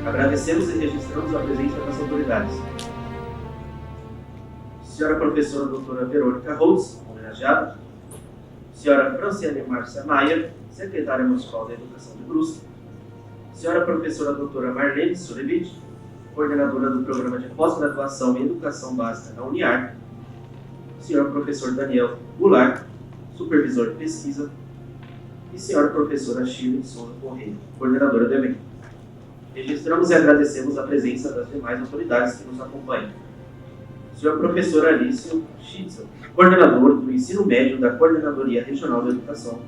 Agradecemos e registramos a presença das autoridades. Senhora professora doutora Verônica Holtz, homenageada. Senhora Franciane Márcia Maia, secretária municipal da Educação de Brusque. Senhora professora doutora Marlene Surevich, coordenadora do programa de pós-graduação em Educação Básica na Uniar. Senhor professor Daniel Goulart, supervisor de pesquisa. E senhora professora Shirley Souza Correia, coordenadora do evento. Registramos e agradecemos a presença das demais autoridades que nos acompanham. Senhor professor Alício Schitzel, coordenador do ensino médio da Coordenadoria Regional de Educação.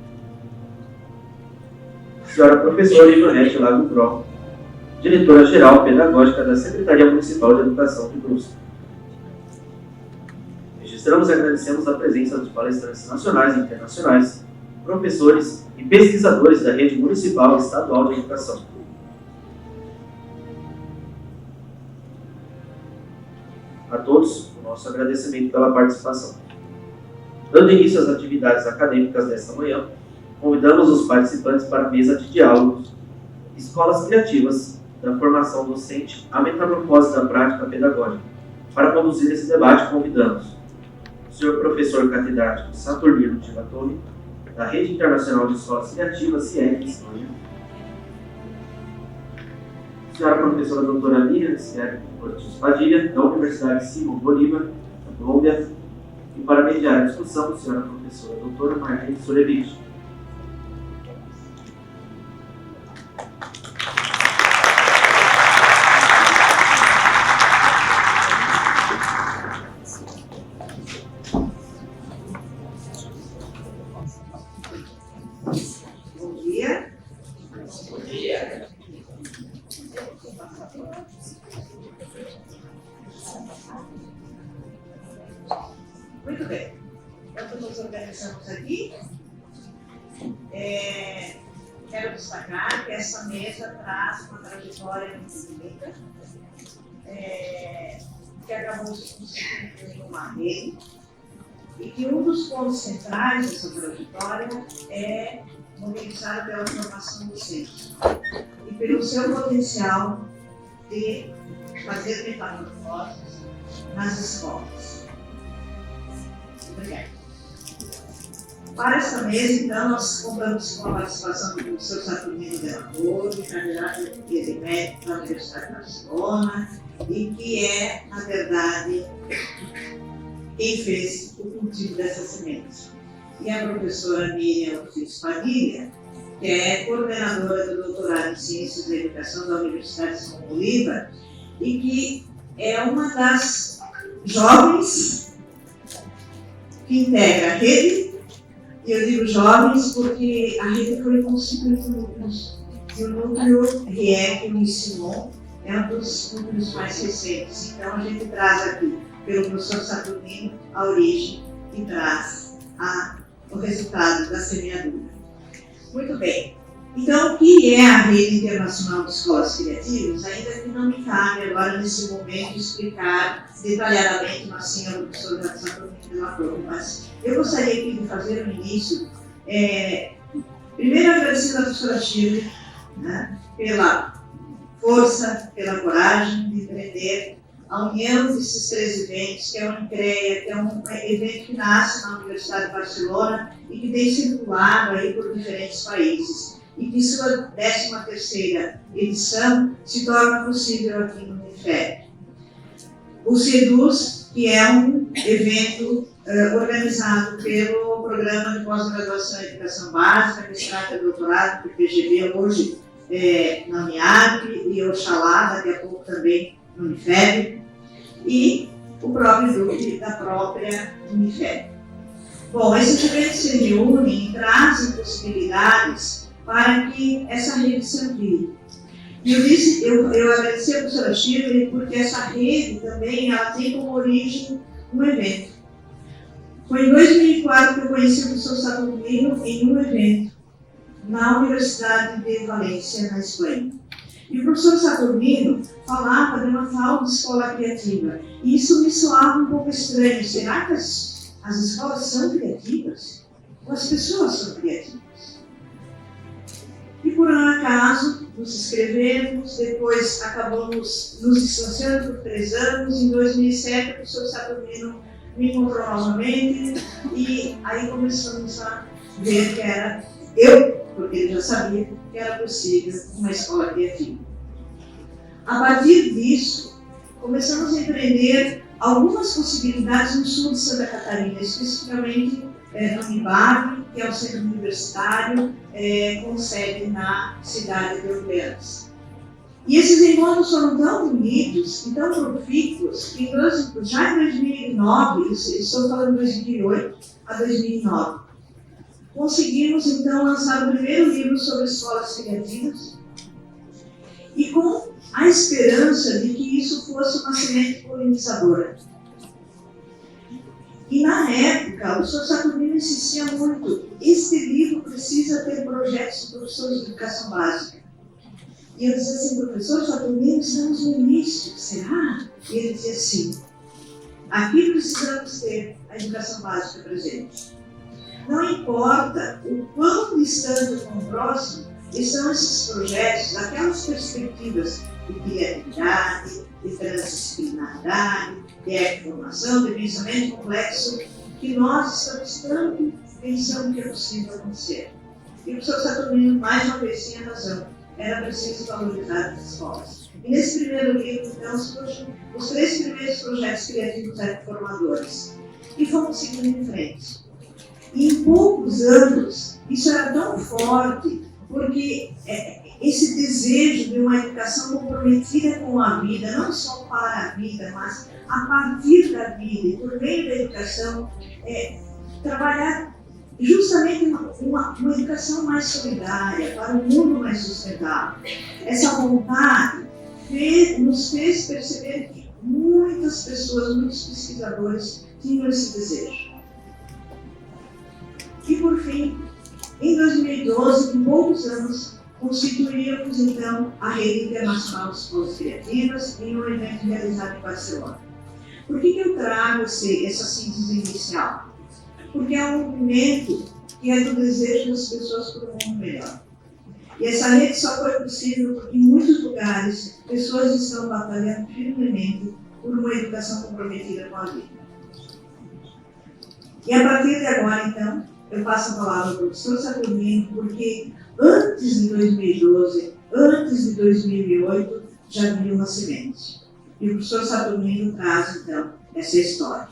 Senhora professora Ivonete Lago Gro, diretora-geral pedagógica da Secretaria Municipal de Educação de Brusque. Registramos e agradecemos a presença dos palestrantes nacionais e internacionais, professores e pesquisadores da Rede Municipal e Estadual de Educação. A todos, o nosso agradecimento pela participação. Dando início às atividades acadêmicas desta manhã, convidamos os participantes para a mesa de diálogos Escolas Criativas da Formação Docente à Metamorfose da Prática Pedagógica. Para conduzir esse debate, convidamos o senhor professor catedrático Saturnino Tivatore, da Rede Internacional de Escolas Criativas, CIEC, Espanha. Senhora professora doutora Miriam Ortiz Padilha, da Universidade Simão Bolívar, da Colômbia. E para mediar a discussão, a senhora professora doutora Marlene Surevich. Muito bem, então nos organizamos aqui. Quero destacar que essa mesa traz uma trajetória muito bonita, que acabou se constituindo uma rede, e que um dos pontos centrais dessa trajetória é mobilizado pela formação docente e pelo seu potencial de fazer metamorfoses nas escolas. Obrigada. Para essa mesa, então, nós contamos com a participação do professor Saturnino Della Torre, candidato de médico da Universidade de Barcelona, e que é, na verdade, quem fez o cultivo dessa semente. E a professora Miriam Ortiz Padilha, que é coordenadora do doutorado em Ciências da Educação da Universidade de Simão Bolívar, e que é uma das jovens que integra a rede. E eu digo jovens porque a rede foi constituída em núcleos. E o núcleo RIEC, o Simão, é um dos núcleos mais recentes. Então a gente traz aqui, pelo professor Saturnino, a origem e traz o resultado da semeadura. Muito bem. Então, o que é a Rede Internacional de Escolas Criativas? Ainda que não me cabe agora, nesse momento, explicar detalhadamente, mas sim ao professor Saturnino Della Torre. Mas eu gostaria aqui de fazer um início, primeiro agradecendo a professora Shirley, né, pela força, pela coragem de empreender a união desses três eventos, que é o Unicrea, que é um evento que nasce na Universidade de Barcelona e que tem circulado aí por diferentes países. E que sua 13ª edição se torna possível aqui no Unifeb. O CEDUS, que é um evento organizado pelo Programa de Pós-Graduação em Educação Básica, mestrado e doutorado do PGB, hoje na Uniarp, e Oxalá, daqui a pouco também no Unifeb, e o próprio grupo da própria Unifeb. Bom, esses eventos se reúnem e trazem possibilidades para que essa rede se amplie. E eu agradeci a professora Shirley porque essa rede também ela tem como origem um evento. Foi em 2004 que eu conheci o professor Saturnino em um evento na Universidade de Valência, na Espanha. E o professor Saturnino falava de uma tal de escola criativa. E isso me soava um pouco estranho. Será que as escolas são criativas? Ou as pessoas são criativas? E por um acaso, nos inscrevemos, depois acabamos nos distanciando por 3 anos. Em 2007, o professor Saturnino me encontrou novamente e aí começamos a ver que era porque ele já sabia que era possível uma escola criativa. A partir disso, começamos a empreender algumas possibilidades no sul de Santa Catarina, especificamente no Unibac, que é o centro universitário, com sede na cidade de Orleans. E esses encontros foram tão bonitos e tão profícuos que já em 2009, estou falando de 2008 a 2009, conseguimos então lançar o primeiro livro sobre escolas criativas e com a esperança de que isso fosse uma semente polinizadora. E na época, o professor Saturnino insistia muito: este livro precisa ter projetos de professores de educação básica. E eu dizia assim: professor Saturnino, estamos no início, será? E ele dizia assim: aqui precisamos ter a educação básica presente. Não importa o quão distante com o próximo estão esses projetos, aquelas perspectivas de criatividade, de transdisciplinaridade, de ecoformação, de pensamento complexo, que nós estamos tanto pensando que é possível acontecer. E o professor Saturnino, mais uma vez, tinha razão. Era preciso valorizar as escolas. E nesse primeiro livro, então, surgem os 3 primeiros projetos criativos ecoformadores. E fomos seguindo em frente. E em poucos anos, isso era tão forte, porque esse desejo de uma educação comprometida com a vida, não só para a vida, mas a partir da vida, e por meio da educação, trabalhar justamente uma educação mais solidária, para um mundo mais sustentável. Essa vontade nos fez perceber que muitas pessoas, muitos pesquisadores tinham esse desejo. E por fim, em 2012, com poucos anos, constituímos então a Rede Internacional de Escolas Criativas em um evento realizado em Barcelona. Por que eu trago essa síntese inicial? Porque é um movimento que é do desejo das pessoas por um mundo melhor. E essa rede só foi possível porque em muitos lugares pessoas estão batalhando firmemente por uma educação comprometida com a vida. E a partir de agora, então, eu passo a palavra ao professor Saturnino, porque antes de 2012, antes de 2008, já havia uma semente. E o professor Saturnino traz, então, essa história.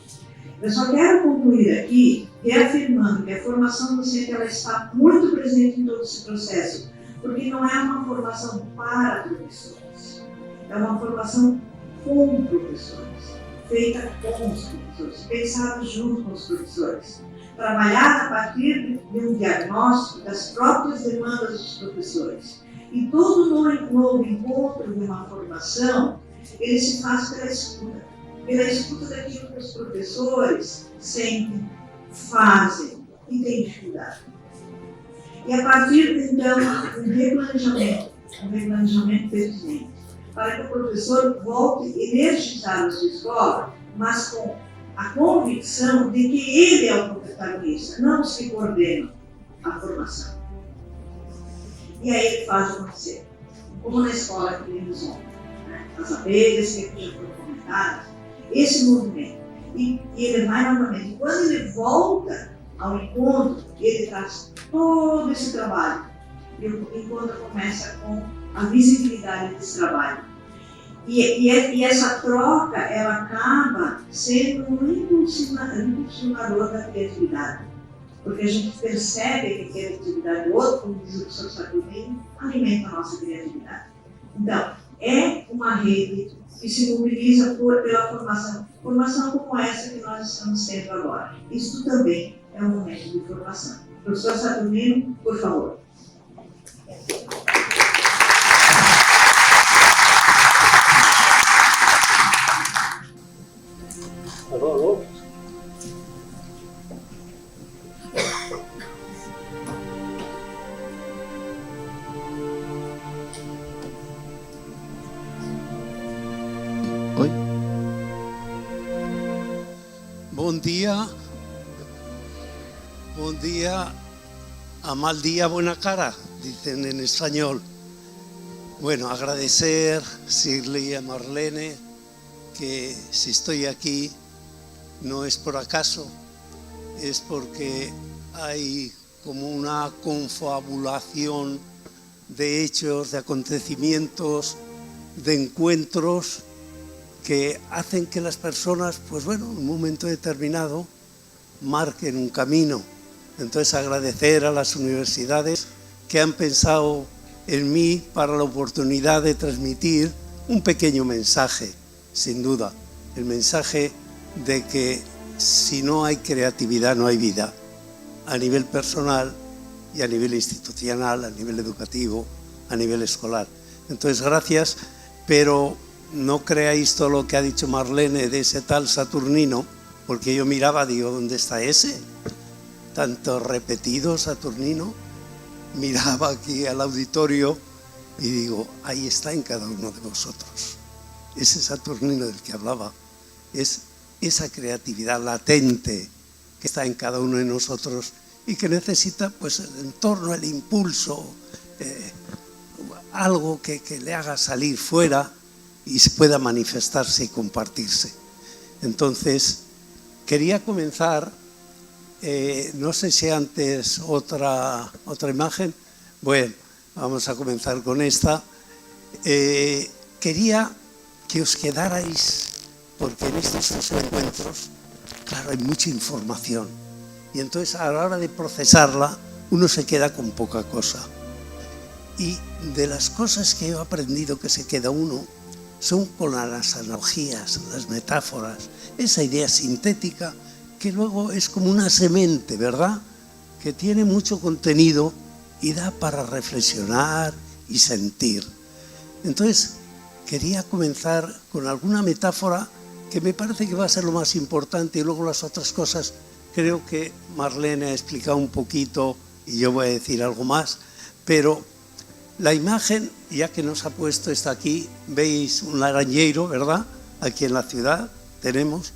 Eu só quero concluir aqui reafirmando que a formação docente ela está muito presente em todo esse processo, porque não é uma formação para professores, é uma formação com professores, feita com os professores, pensada junto com os professores, trabalhada a partir de um diagnóstico das próprias demandas dos professores. E todo novo encontro de uma formação, ele se faz pela escuta daquilo que os professores sentem, fazem e têm dificuldade. E a partir de, então, um replanejamento pertinente, para que o professor volte a energizar a sua escola, mas com a convicção de que ele é o protagonista, não os que coordenam a formação. E aí ele faz acontecer, como na escola que vimos ontem, né? As abelhas que já foram comentadas, esse movimento. E ele vai novamente. Quando ele volta ao encontro, ele traz todo esse trabalho. E o encontro começa com a visibilidade desse trabalho. E essa troca, ela acaba sendo um impulsionador da criatividade. Porque a gente percebe que a criatividade do outro, como diz o professor Saturnino, alimenta a nossa criatividade. Então, é uma rede que se mobiliza pela formação como essa que nós estamos tendo agora. Isso também é um momento de formação. Professor Saturnino, por favor. Alô, alô? Oi? Bom dia, a mal dia, buena cara. dicen en español. Bueno, agradecer, Shirley y a Marlene, que si estoy aquí no es por acaso, es porque hay como una confabulación de hechos, de acontecimientos, de encuentros que hacen que las personas, pues bueno, en un momento determinado marquen un camino. Entonces agradecer a las universidades que han pensado en mí para la oportunidad de transmitir un pequeño mensaje, sin duda, el mensaje de que si no hay creatividad no hay vida, a nivel personal y a nivel institucional, a nivel educativo, a nivel escolar. Entonces, gracias, pero no creáis todo lo que ha dicho Marlene de ese tal Saturnino, porque yo miraba, digo, ¿dónde está ese? Tanto repetido Saturnino, miraba aquí al auditorio y digo, ahí está en cada uno de vosotros. Ese Saturnino del que hablaba es esa creatividad latente que está en cada uno de nosotros y que necesita pues el entorno, el impulso, algo que le haga salir fuera y se pueda manifestarse y compartirse. Entonces, quería comenzar, no sé si antes otra imagen, bueno, vamos a comenzar con esta. Quería que os quedarais, porque en estos encuentros, claro, hay mucha información. Y entonces a la hora de procesarla, uno se queda con poca cosa. Y de las cosas que he aprendido que se queda uno, son con las analogías, las metáforas, esa idea sintética que luego es como una semente, ¿verdad? Que tiene mucho contenido y da para reflexionar y sentir. Entonces, quería comenzar con alguna metáfora que me parece que va a ser lo más importante y luego las otras cosas creo que Marlene ha explicado un poquito y yo voy a decir algo más, pero la imagen, ya que nos ha puesto, está aquí, veis un laranjeiro, ¿verdad? Aquí en la ciudad tenemos,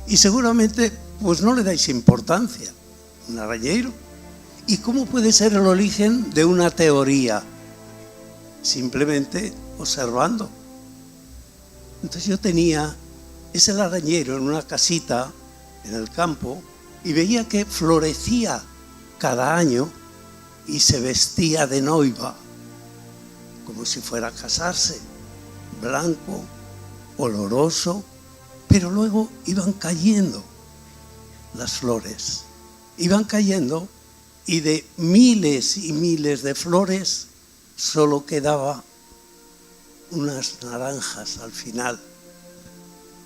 y seguramente pues no le dais importancia, un laranjeiro. ¿Y cómo puede ser el origen de una teoría? Simplemente observando. Entonces yo tenía ese laranjeiro en una casita en el campo y veía que florecía cada año y se vestía de noiva, como si fuera a casarse, blanco, oloroso, pero luego iban cayendo las flores, iban cayendo y de miles y miles de flores solo quedaba unas naranjas al final.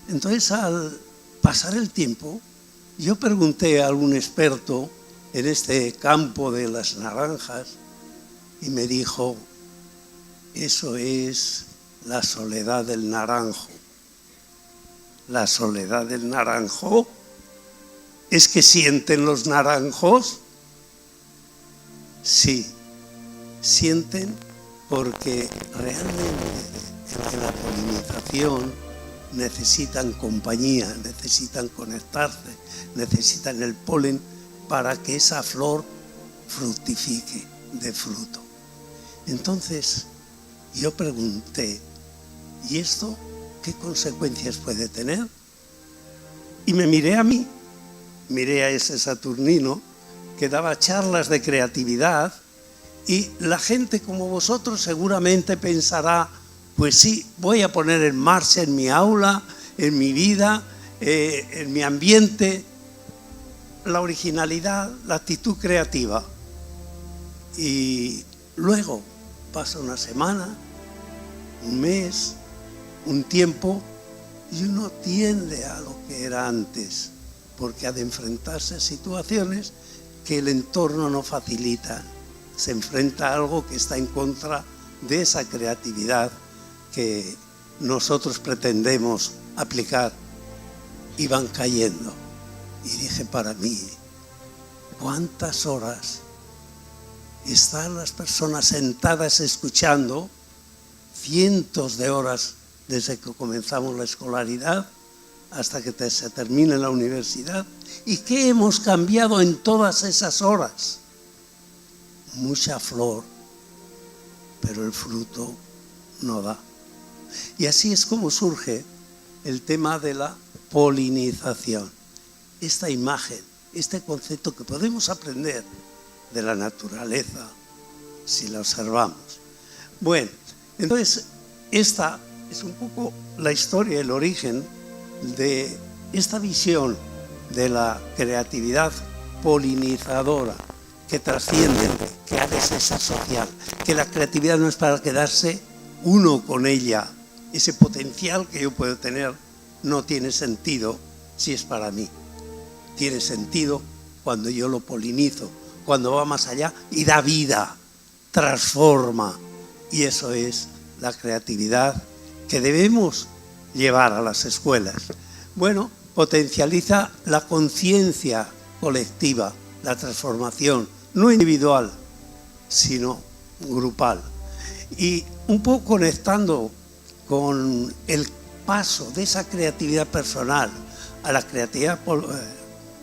Entonces, al pasar el tiempo, yo pregunté a algún experto en este campo de las naranjas y me dijo, eso es la soledad del naranjo. La soledad del naranjo es que sienten los naranjos. Sí, sienten porque realmente en la polinización necesitan compañía, necesitan conectarse, necesitan el polen para que esa flor fructifique de fruto. Entonces, yo pregunté, ¿y esto qué consecuencias puede tener? Y me miré a mí, miré a ese Saturnino que daba charlas de creatividad y la gente como vosotros seguramente pensará, pues sí, voy a poner en marcha en mi aula, en mi vida, en mi ambiente, la originalidad, la actitud creativa. Y luego pasa una semana, un mes, un tiempo, y uno tiende a lo que era antes, porque ha de enfrentarse a situaciones que el entorno no facilita. Se enfrenta a algo que está en contra de esa creatividad que nosotros pretendemos aplicar, y van cayendo. Y dije para mí, ¿cuántas horas están las personas sentadas escuchando? Cientos de horas desde que comenzamos la escolaridad hasta que se termine la universidad. ¿Y qué hemos cambiado en todas esas horas? Mucha flor pero el fruto no da. Y así es como surge el tema de la polinización. Esta imagen, este concepto que podemos aprender de la naturaleza si la observamos. Bueno, entonces esta es un poco la historia, el origen de esta visión de la creatividad polinizadora que trasciende, que ha de ser social, que la creatividad no es para quedarse uno con ella. Ese potencial que yo puedo tener no tiene sentido si es para mí. Tiene sentido cuando yo lo polinizo, cuando va más allá y da vida, transforma. Y eso es la creatividad que debemos llevar a las escuelas. Bueno, potencializa la conciencia colectiva, la transformación, no individual, sino grupal. Y un poco conectando con el paso de esa creatividad personal a la creatividad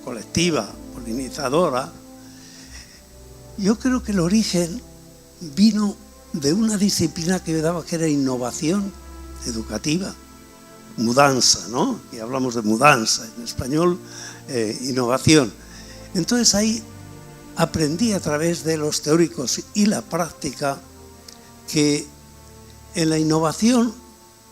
colectiva, polinizadora, yo creo que el origen vino de una disciplina que yo daba, que era innovación educativa, mudanza, ¿no? Y hablamos de mudanza, en español, innovación. Entonces ahí aprendí a través de los teóricos y la práctica que en la innovación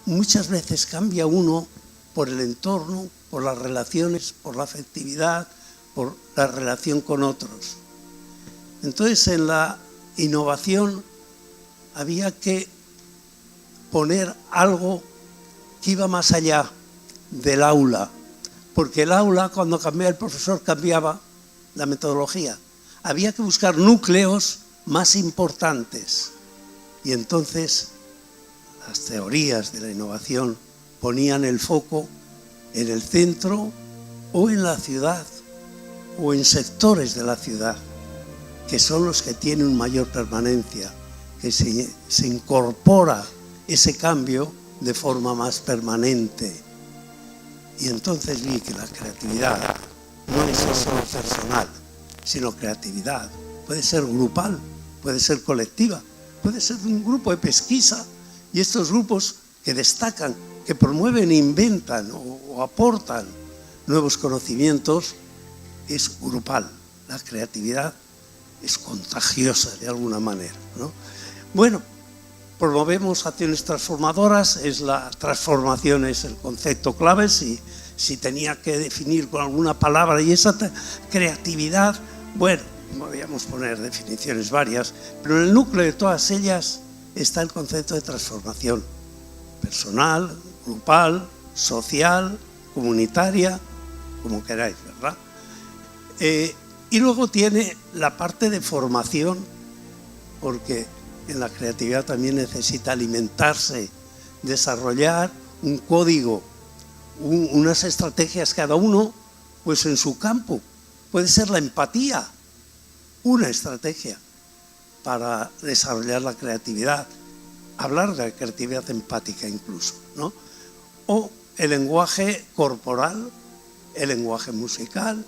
muchas veces cambia uno por el entorno, por las relaciones, por la afectividad, por la relación con otros. Entonces en la innovación había que poner algo que iba más allá del aula, porque el aula, cuando cambiaba el profesor, cambiaba la metodología. Había que buscar núcleos más importantes y entonces las teorías de la innovación ponían el foco en el centro o en la ciudad o en sectores de la ciudad, que son los que tienen mayor permanencia, que se incorpora ese cambio de forma más permanente. Y entonces vi que la creatividad no es solo personal, sino creatividad. Puede ser grupal, puede ser colectiva, puede ser de un grupo de pesquisa. Y estos grupos que destacan, que promueven, inventan o aportan nuevos conocimientos, es grupal. La creatividad es contagiosa de alguna manera, ¿no? Bueno, promovemos acciones transformadoras, la transformación es el concepto clave. Si tenía que definir con alguna palabra, y esa creatividad, bueno, podríamos poner definiciones varias, pero en el núcleo de todas ellas está el concepto de transformación personal, grupal, social, comunitaria, como queráis, ¿verdad? Y luego tiene la parte de formación, porque en la creatividad también necesita alimentarse, desarrollar un código, unas estrategias cada uno, pues en su campo. Puede ser la empatía, una estrategia para desarrollar la creatividad, hablar de la creatividad empática incluso, ¿no? O el lenguaje corporal, el lenguaje musical,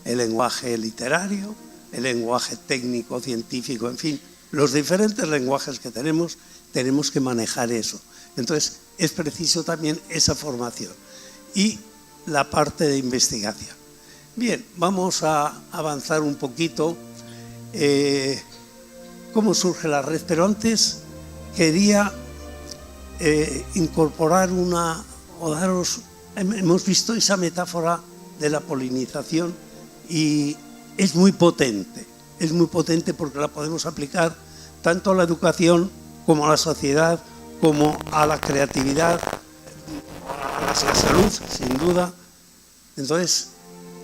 el lenguaje literario, el lenguaje técnico, científico, en fin, los diferentes lenguajes que tenemos que manejar eso. Entonces, es preciso también esa formación y la parte de investigación. Bien, vamos a avanzar un poquito. ¿Cómo surge la red? Pero antes quería incorporar hemos visto esa metáfora de la polinización y es muy potente porque la podemos aplicar tanto a la educación como a la sociedad, como a la creatividad, a la salud, sin duda. Entonces,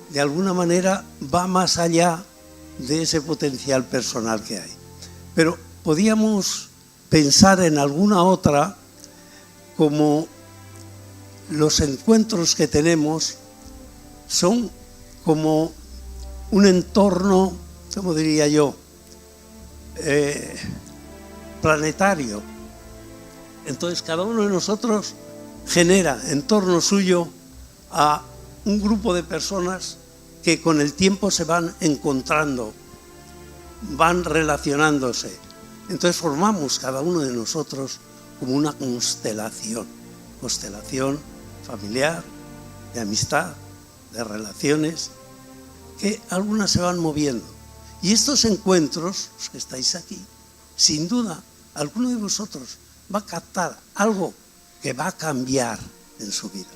de alguna manera va más allá de ese potencial personal que hay. Pero podíamos pensar en alguna otra, como los encuentros que tenemos son como un entorno, ¿cómo diría yo?, planetario. Entonces cada uno de nosotros genera en torno suyo a un grupo de personas que con el tiempo se van encontrando, van relacionándose. Entonces formamos cada uno de nosotros como una constelación familiar, de amistad, de relaciones, que algunas se van moviendo. Y estos encuentros, los que estáis aquí, sin duda, alguno de vosotros va a captar algo que va a cambiar en su vida.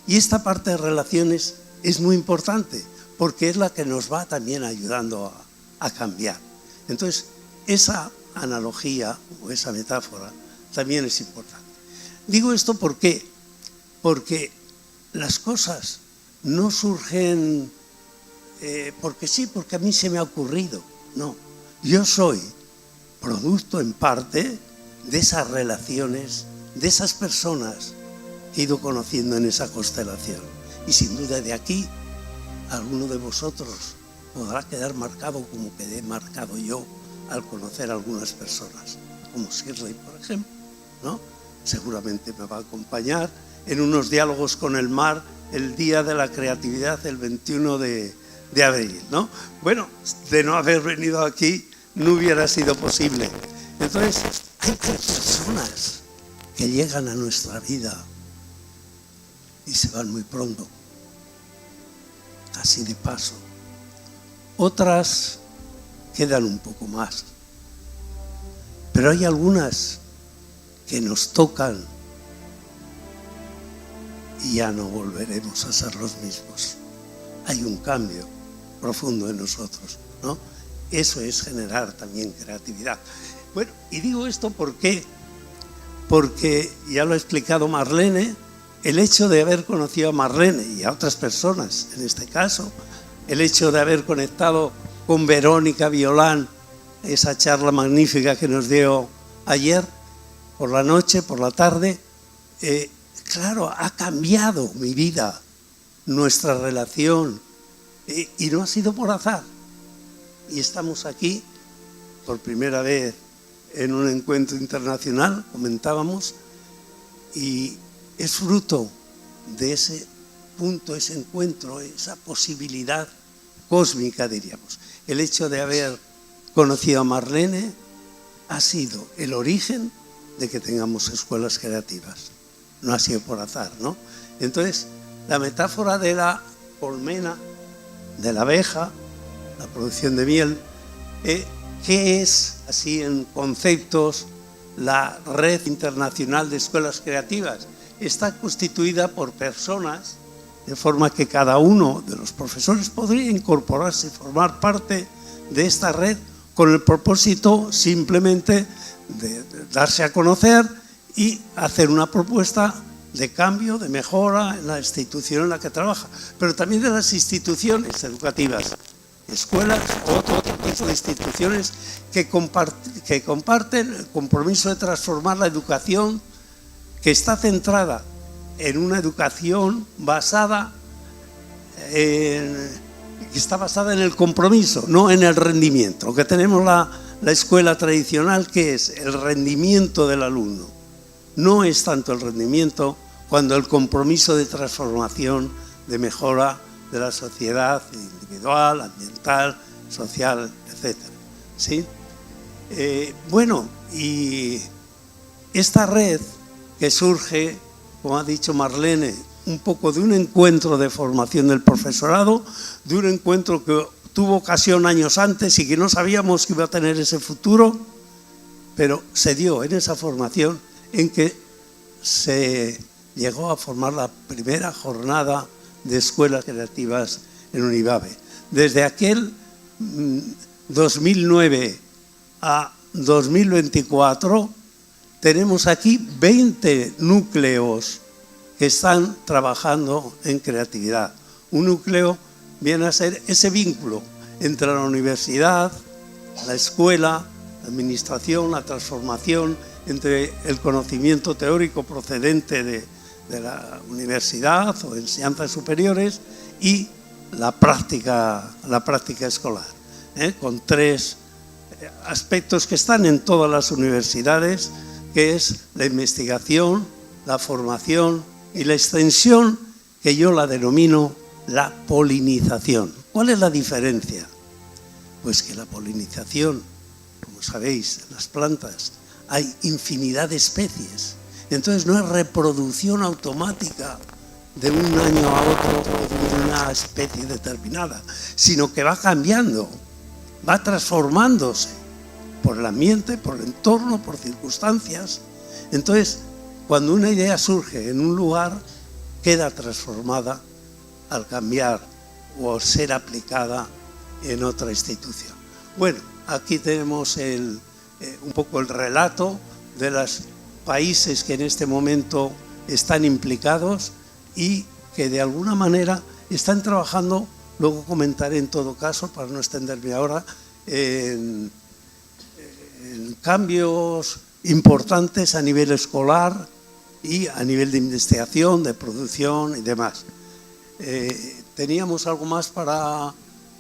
Y esta parte de relaciones es muy importante, porque es la que nos va también ayudando a cambiar. Entonces, esa analogía o esa metáfora también es importante. Digo esto porque las cosas no surgen porque sí, porque a mí se me ha ocurrido. No, yo soy producto en parte de esas relaciones, de esas personas que he ido conociendo en esa constelación. Y sin duda de aquí, alguno de vosotros podrá quedar marcado como quedé marcado yo al conocer a algunas personas, como Shirley, por ejemplo, ¿no? Seguramente me va a acompañar en unos diálogos con el mar el Día de la Creatividad, el 21 de abril, ¿no? Bueno, de no haber venido aquí no hubiera sido posible. Entonces, hay personas que llegan a nuestra vida y se van muy pronto, así de paso. Otras quedan un poco más. Pero hay algunas que nos tocan y ya no volveremos a ser los mismos. Hay un cambio profundo en nosotros, ¿no? Eso es generar también creatividad. Bueno, y digo esto porque ya lo ha explicado Marlene, el hecho de haber conocido a Marlene y a otras personas, en este caso, el hecho de haber conectado con Verónica Violán, esa charla magnífica que nos dio ayer, por la noche, por la tarde, claro, ha cambiado mi vida, nuestra relación, y no ha sido por azar. Y estamos aquí por primera vez en un encuentro internacional, comentábamos, y es fruto de ese punto, ese encuentro, esa posibilidad cósmica, diríamos. El hecho de haber conocido a Marlene ha sido el origen de que tengamos escuelas creativas. No ha sido por azar, ¿no? Entonces, la metáfora de la colmena, de la abeja, la producción de miel, ¿qué es, así en conceptos, la red internacional de escuelas creativas? Está constituida por personas, de forma que cada uno de los profesores podría incorporarse y formar parte de esta red con el propósito simplemente de darse a conocer y hacer una propuesta de cambio, de mejora en la institución en la que trabaja, pero también de las instituciones educativas, escuelas o otro tipo de instituciones que comparten el compromiso de transformar la educación, que está centrada en una educación basada en el compromiso, no en el rendimiento. Lo que tenemos la escuela tradicional, que es el rendimiento del alumno. No es tanto el rendimiento cuando el compromiso de transformación, de mejora de la sociedad individual, ambiental, social, etc. ¿Sí? Bueno, y esta red que surge, como ha dicho Marlene, un poco de un encuentro de formación del profesorado, de un encuentro que tuvo ocasión años antes y que no sabíamos que iba a tener ese futuro, pero se dio en esa formación en que se llegó a formar la primera jornada de escuelas creativas en Univabe. Desde aquel 2009 a 2024 tenemos aquí 20 núcleos que están trabajando en creatividad. Un núcleo viene a ser ese vínculo entre la universidad, la escuela, la administración, la transformación, entre el conocimiento teórico procedente de la universidad o de enseñanzas superiores y la práctica escolar, con tres aspectos que están en todas las universidades, que es la investigación, la formación y la extensión, que yo la denomino la polinización. ¿Cuál es la diferencia? Pues que la polinización como sabéis, en las plantas hay infinidad de especies. Entonces no es reproducción automática de un año a otro de una especie determinada, sino que va cambiando, va transformándose por el ambiente, por el entorno, por circunstancias. Entonces, cuando una idea surge en un lugar, queda transformada al cambiar o ser aplicada en otra institución. Bueno, aquí tenemos un poco el relato de los países que en este momento están implicados y que de alguna manera están trabajando, luego comentaré en todo caso, para no extenderme ahora, en cambios importantes a nivel escolar y a nivel de investigación, de producción y demás. Teníamos algo más para...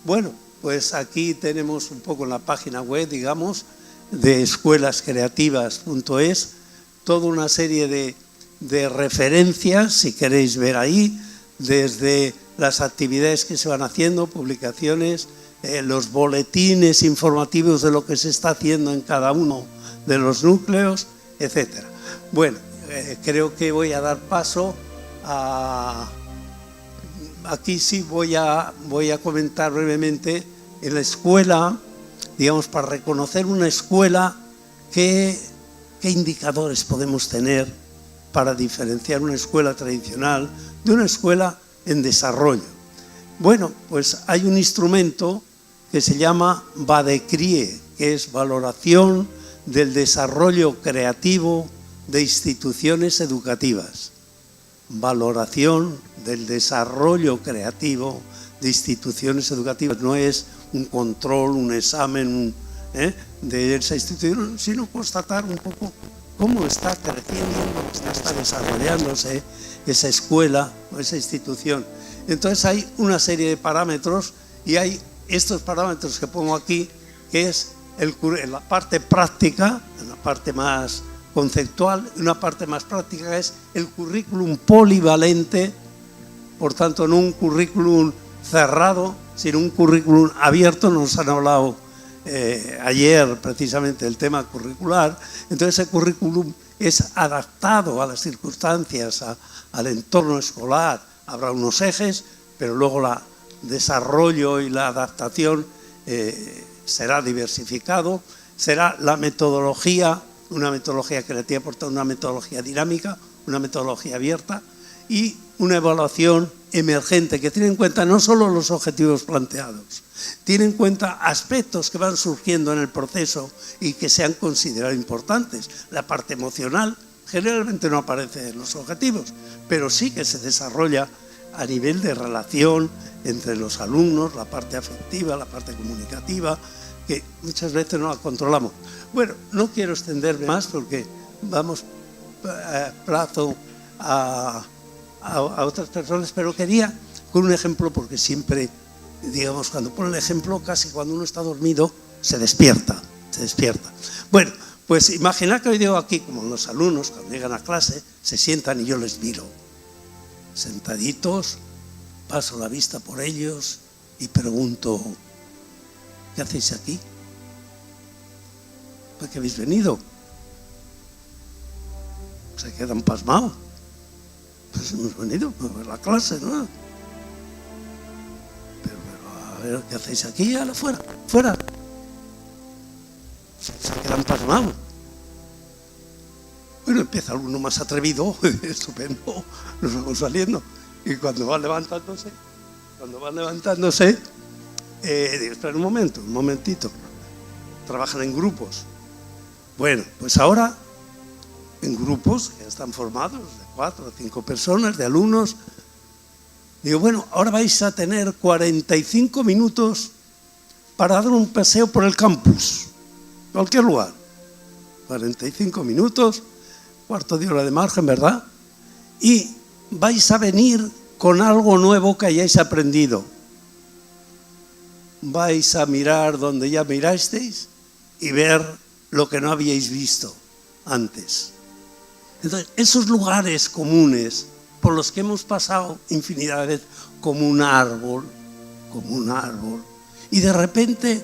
Bueno, pues aquí tenemos un poco en la página web, digamos, de escuelascreativas.es, toda una serie de referencias, si queréis ver ahí, desde las actividades que se van haciendo, publicaciones, los boletines informativos de lo que se está haciendo en cada uno de los núcleos, etcétera. Bueno, creo que voy a dar paso a... Aquí sí voy a comentar brevemente en la escuela, digamos, para reconocer una escuela, ¿qué indicadores podemos tener para diferenciar una escuela tradicional de una escuela en desarrollo? Bueno, pues hay un instrumento que se llama VADECRIE, que es Valoración del Desarrollo Creativo de Instituciones Educativas. Valoración del desarrollo creativo de instituciones educativas. No es un control, un examen de esa institución, sino constatar un poco cómo está creciendo, cómo está desarrollándose esa escuela o esa institución. Entonces hay una serie de parámetros y hay estos parámetros que pongo aquí, que es la parte práctica, la parte más conceptual, una parte más práctica es el currículum polivalente, por tanto no un currículum cerrado, sino un currículum abierto. Nos han hablado ayer precisamente del tema curricular. Entonces ese currículum es adaptado a las circunstancias, al entorno escolar. Habrá unos ejes, pero luego el desarrollo y la adaptación será diversificado. Será la metodología, una metodología creativa, por tanto una metodología dinámica, una metodología abierta y una evaluación emergente que tiene en cuenta no solo los objetivos planteados, tiene en cuenta aspectos que van surgiendo en el proceso y que se han considerado importantes. La parte emocional generalmente no aparece en los objetivos, pero sí que se desarrolla a nivel de relación entre los alumnos, la parte afectiva, la parte comunicativa, que muchas veces no la controlamos. Bueno, no quiero extenderme más porque vamos plazo a otras personas, pero quería con un ejemplo, porque siempre, digamos, cuando pone el ejemplo, casi cuando uno está dormido, se despierta. Bueno, pues imaginad que hoy digo aquí, como los alumnos cuando llegan a clase, se sientan y yo les miro, sentaditos, paso la vista por ellos y pregunto, ¿qué hacéis aquí? ¿Para qué habéis venido? Se quedan pasmados. Pues hemos venido a ver la clase, ¿no? Pero a ver, ¿qué hacéis aquí? Fuera. Se quedan pasmados. Bueno, empieza alguno más atrevido, estupendo, nos vamos saliendo. Y cuando van levantándose, digo, espera un momentito, trabajan en grupos. Bueno, pues ahora en grupos que ya están formados, de 4 o 5 personas, de alumnos. Digo, bueno, ahora vais a tener 45 minutos para dar un paseo por el campus, cualquier lugar. 45 minutos, cuarto de hora de margen, ¿verdad? Y vais a venir con algo nuevo que hayáis aprendido. Vais a mirar donde ya mirasteis y ver lo que no habíais visto antes. Entonces, esos lugares comunes por los que hemos pasado infinidad de veces, como un árbol, y de repente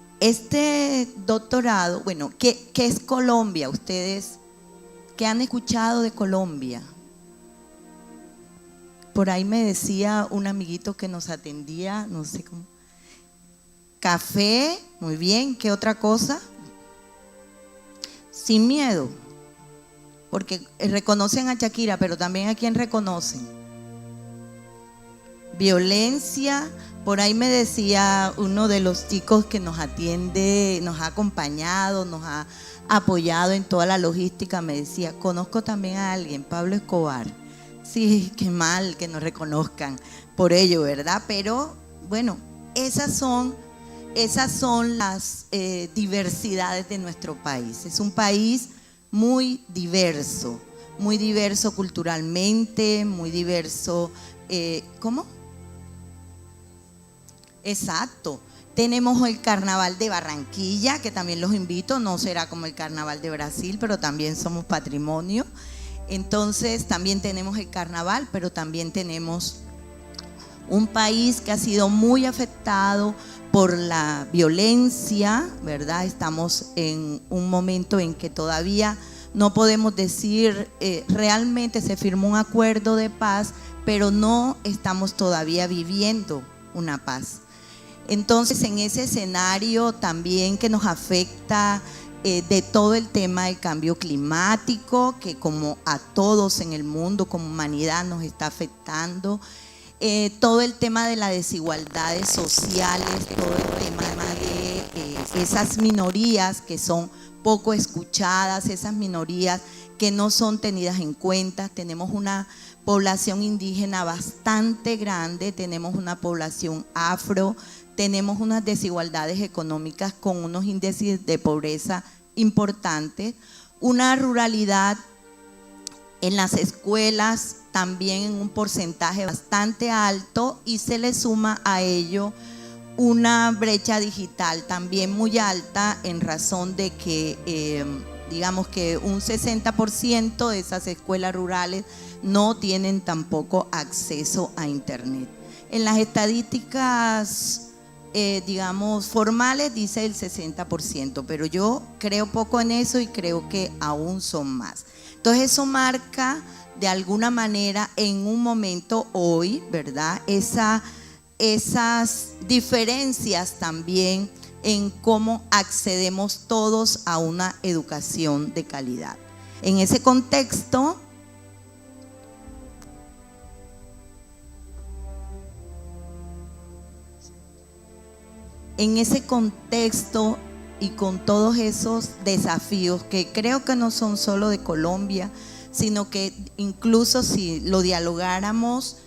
este doctorado, bueno, ¿qué es Colombia? Ustedes, ¿qué han escuchado de Colombia? Por ahí me decía un amiguito que nos atendía, no sé cómo. Café, muy bien, ¿qué otra cosa? Sin miedo, porque reconocen a Shakira, pero también a quién reconocen. Violencia, por ahí me decía uno de los chicos que nos atiende, nos ha acompañado, nos ha apoyado en toda la logística, me decía, conozco también a alguien, Pablo Escobar. Sí, qué mal que nos reconozcan por ello, ¿verdad? Pero bueno, esas son las diversidades de nuestro país. Es un país muy diverso culturalmente, muy diverso. ¿Cómo? Exacto. Tenemos el Carnaval de Barranquilla, que también los invito, no será como el Carnaval de Brasil, pero también somos patrimonio. Entonces también tenemos el carnaval, pero también tenemos un país que ha sido muy afectado por la violencia, ¿verdad? Estamos en un momento en que todavía no podemos decir, realmente se firmó un acuerdo de paz, pero no estamos todavía viviendo una paz. Entonces, en ese escenario también que nos afecta de todo el tema del cambio climático, que como a todos en el mundo, como humanidad, nos está afectando, todo el tema de las desigualdades sociales, todo el tema de esas minorías que son poco escuchadas, esas minorías que no son tenidas en cuenta. Tenemos una población indígena bastante grande, tenemos una población afro, tenemos unas desigualdades económicas con unos índices de pobreza importantes, una ruralidad en las escuelas también en un porcentaje bastante alto, y se le suma a ello una brecha digital también muy alta, en razón de que digamos que un 60% de esas escuelas rurales no tienen tampoco acceso a internet. En las estadísticas digamos formales dice el 60%, pero yo creo poco en eso y creo que aún son más. Entonces eso marca de alguna manera en un momento hoy, ¿verdad? Esas diferencias también en cómo accedemos todos a una educación de calidad. En ese contexto, y con todos esos desafíos que creo que no son solo de Colombia, sino que incluso si lo dialogáramos,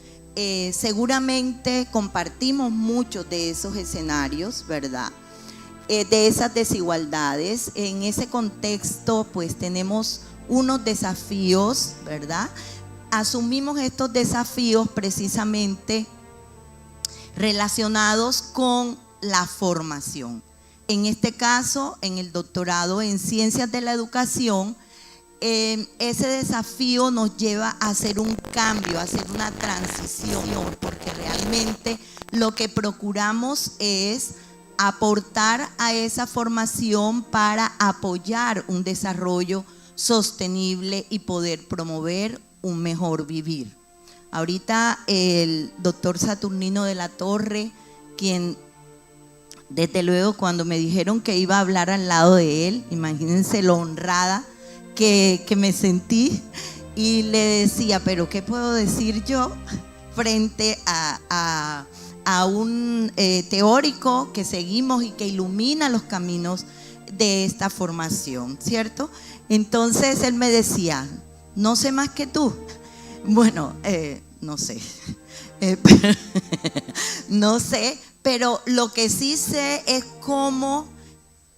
seguramente compartimos muchos de esos escenarios, ¿verdad? De esas desigualdades. En ese contexto, pues tenemos unos desafíos, ¿verdad? Asumimos estos desafíos precisamente relacionados con la formación. En este caso, en el doctorado en Ciencias de la Educación, ese desafío nos lleva a hacer un cambio, a hacer una transición, porque realmente lo que procuramos es aportar a esa formación para apoyar un desarrollo sostenible y poder promover un mejor vivir. Ahorita el doctor Saturnino de la Torre, quien desde luego cuando me dijeron que iba a hablar al lado de él, imagínense lo honrada que me sentí, y le decía, pero ¿qué puedo decir yo frente a un teórico que seguimos y que ilumina los caminos de esta formación, ¿cierto? Entonces él me decía, no sé más que tú. Bueno, no sé, no sé, pero lo que sí sé es cómo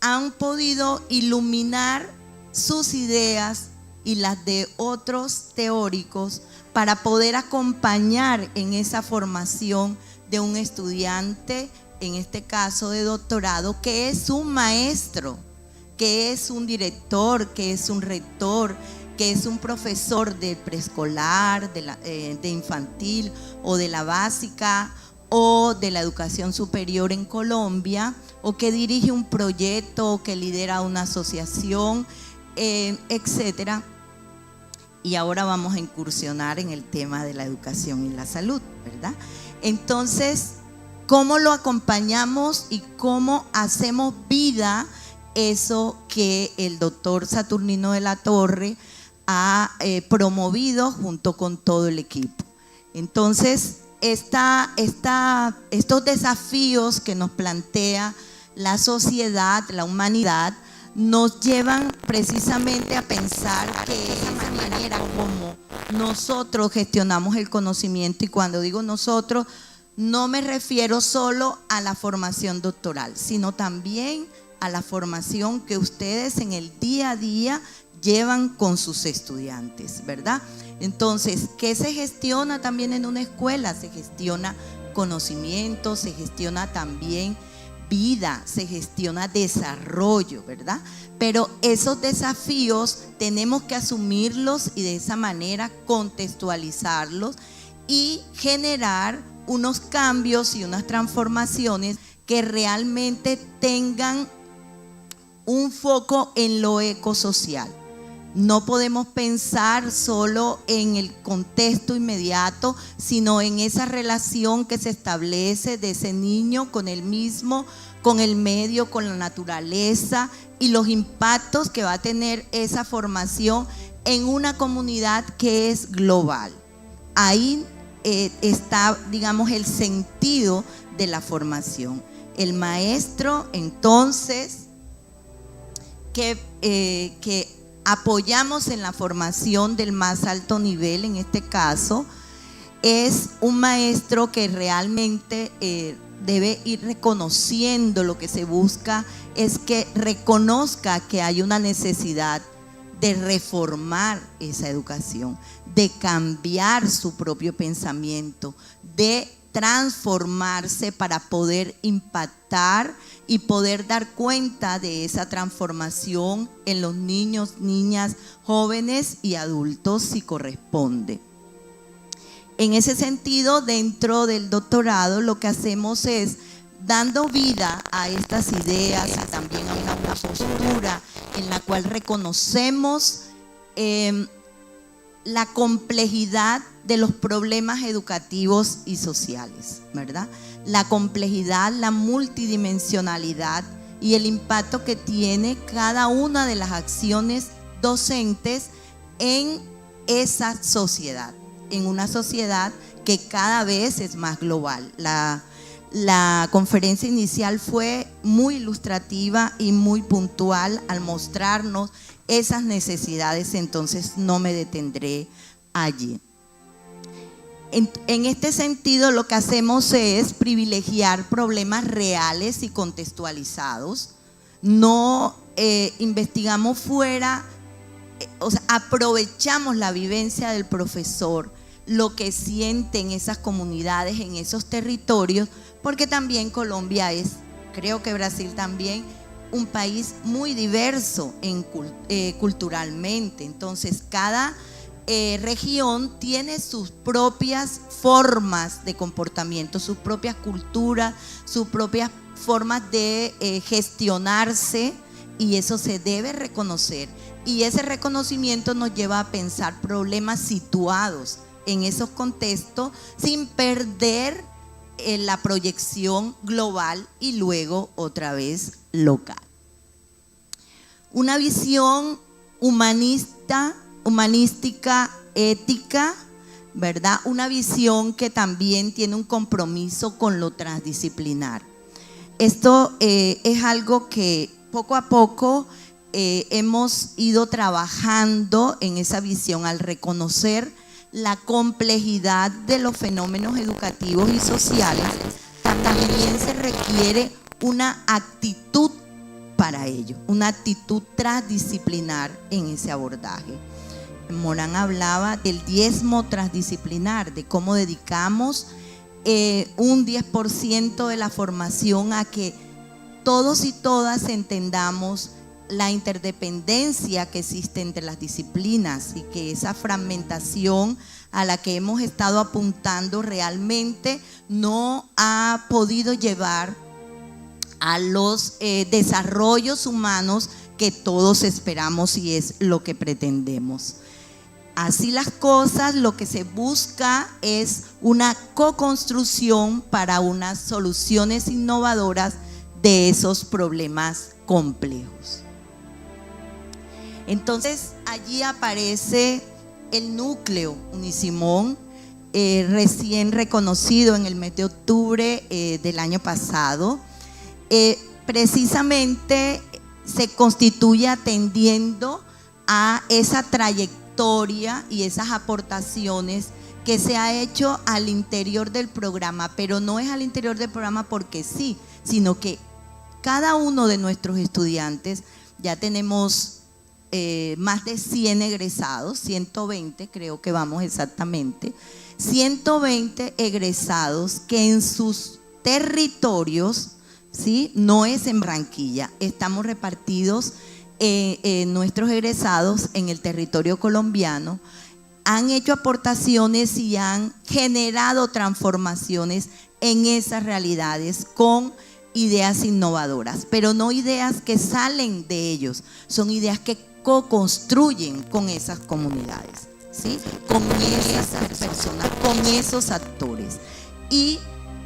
han podido iluminar sus ideas y las de otros teóricos para poder acompañar en esa formación de un estudiante, en este caso de doctorado, que es un maestro, que es un director, que es un rector, que es un profesor de preescolar, de infantil o de la básica o de la educación superior en Colombia, o que dirige un proyecto, o que lidera una asociación, etcétera. Y ahora vamos a incursionar en el tema de la educación y la salud, ¿verdad? Entonces, ¿cómo lo acompañamos y cómo hacemos vida eso que el doctor Saturnino de la Torre ha promovido junto con todo el equipo? Entonces, estos desafíos que nos plantea la sociedad, la humanidad, nos llevan precisamente a pensar que esa manera como nosotros gestionamos el conocimiento, y cuando digo nosotros, no me refiero solo a la formación doctoral, sino también a la formación que ustedes en el día a día llevan con sus estudiantes, ¿verdad? Entonces, ¿qué se gestiona también en una escuela? Se gestiona conocimiento, se gestiona también vida, se gestiona desarrollo, ¿verdad? Pero esos desafíos tenemos que asumirlos y de esa manera contextualizarlos y generar unos cambios y unas transformaciones que realmente tengan un foco en lo ecosocial. No podemos pensar solo en el contexto inmediato, sino en esa relación que se establece de ese niño con el mismo, con el medio, con la naturaleza, y los impactos que va a tener esa formación en una comunidad que es global. Ahí está, digamos, el sentido de la formación. El maestro, entonces, que apoyamos en la formación del más alto nivel, en este caso, es un maestro que realmente debe ir reconociendo. Lo que se busca es que reconozca que hay una necesidad de reformar esa educación, de cambiar su propio pensamiento, de transformarse para poder impactar y poder dar cuenta de esa transformación en los niños, niñas, jóvenes y adultos si corresponde. En ese sentido, dentro del doctorado lo que hacemos es dando vida a estas ideas y también a una postura en la cual reconocemos la complejidad de los problemas educativos y sociales, ¿verdad? La complejidad, la multidimensionalidad y el impacto que tiene cada una de las acciones docentes en esa sociedad, en una sociedad que cada vez es más global. La conferencia inicial fue muy ilustrativa y muy puntual al mostrarnos esas necesidades, entonces no me detendré allí. En este sentido, lo que hacemos es privilegiar problemas reales y contextualizados. No investigamos fuera, o sea, aprovechamos la vivencia del profesor, lo que sienten esas comunidades en esos territorios, porque también Colombia es, creo que Brasil también, un país muy diverso culturalmente. Entonces, cada región tiene sus propias formas de comportamiento, sus propias culturas, sus propias formas de gestionarse, y eso se debe reconocer. Y ese reconocimiento nos lleva a pensar problemas situados en esos contextos sin perder la proyección global y luego otra vez local. Una visión humanística, ética, ¿verdad? Una visión que también tiene un compromiso con lo transdisciplinar. Esto es algo que poco a poco hemos ido trabajando en esa visión al reconocer la complejidad de los fenómenos educativos y sociales. También se requiere una actitud para ello, una actitud transdisciplinar en ese abordaje. Morán hablaba del diezmo transdisciplinar, de cómo dedicamos un 10% de la formación a que todos y todas entendamos la interdependencia que existe entre las disciplinas y que esa fragmentación a la que hemos estado apuntando realmente no ha podido llevar a los desarrollos humanos que todos esperamos y es lo que pretendemos. Así las cosas, lo que se busca es una co-construcción para unas soluciones innovadoras de esos problemas complejos. Entonces, allí aparece el núcleo Unisimón, recién reconocido en el mes de octubre del año pasado. Precisamente se constituye atendiendo a esa trayectoria y esas aportaciones que se ha hecho al interior del programa, pero no es al interior del programa porque sí, sino que cada uno de nuestros estudiantes, ya tenemos más de 100 egresados, 120 creo que vamos exactamente, 120 egresados que en sus territorios, ¿sí? No es en Barranquilla, estamos repartidos nuestros egresados en el territorio colombiano, han hecho aportaciones y han generado transformaciones en esas realidades con ideas innovadoras, pero no ideas que salen de ellos, son ideas que co-construyen con esas comunidades, ¿sí? Con esas personas, con esos actores. Y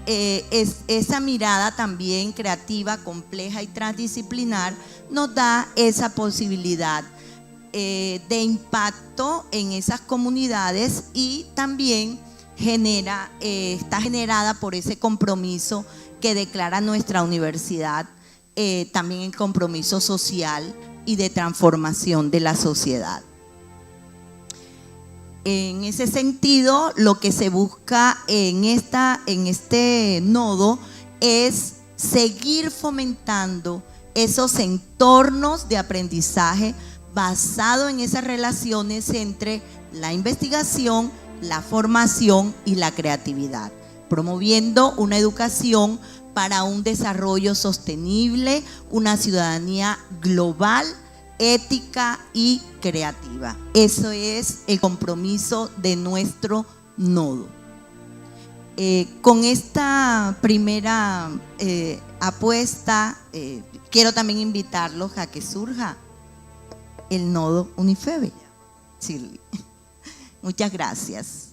esa mirada también creativa, compleja y transdisciplinar nos da esa posibilidad de impacto en esas comunidades y también está generada por ese compromiso que declara nuestra universidad, también el compromiso social y de transformación de la sociedad. En ese sentido, lo que se busca en este nodo es seguir fomentando esos entornos de aprendizaje basado en esas relaciones entre la investigación, la formación y la creatividad, promoviendo una educación para un desarrollo sostenible, una ciudadanía global, ética y creativa. Eso es el compromiso de nuestro nodo. Con esta primera apuesta, quiero también invitarlos a que surja el nodo Unifebe. Shirley. Muchas gracias.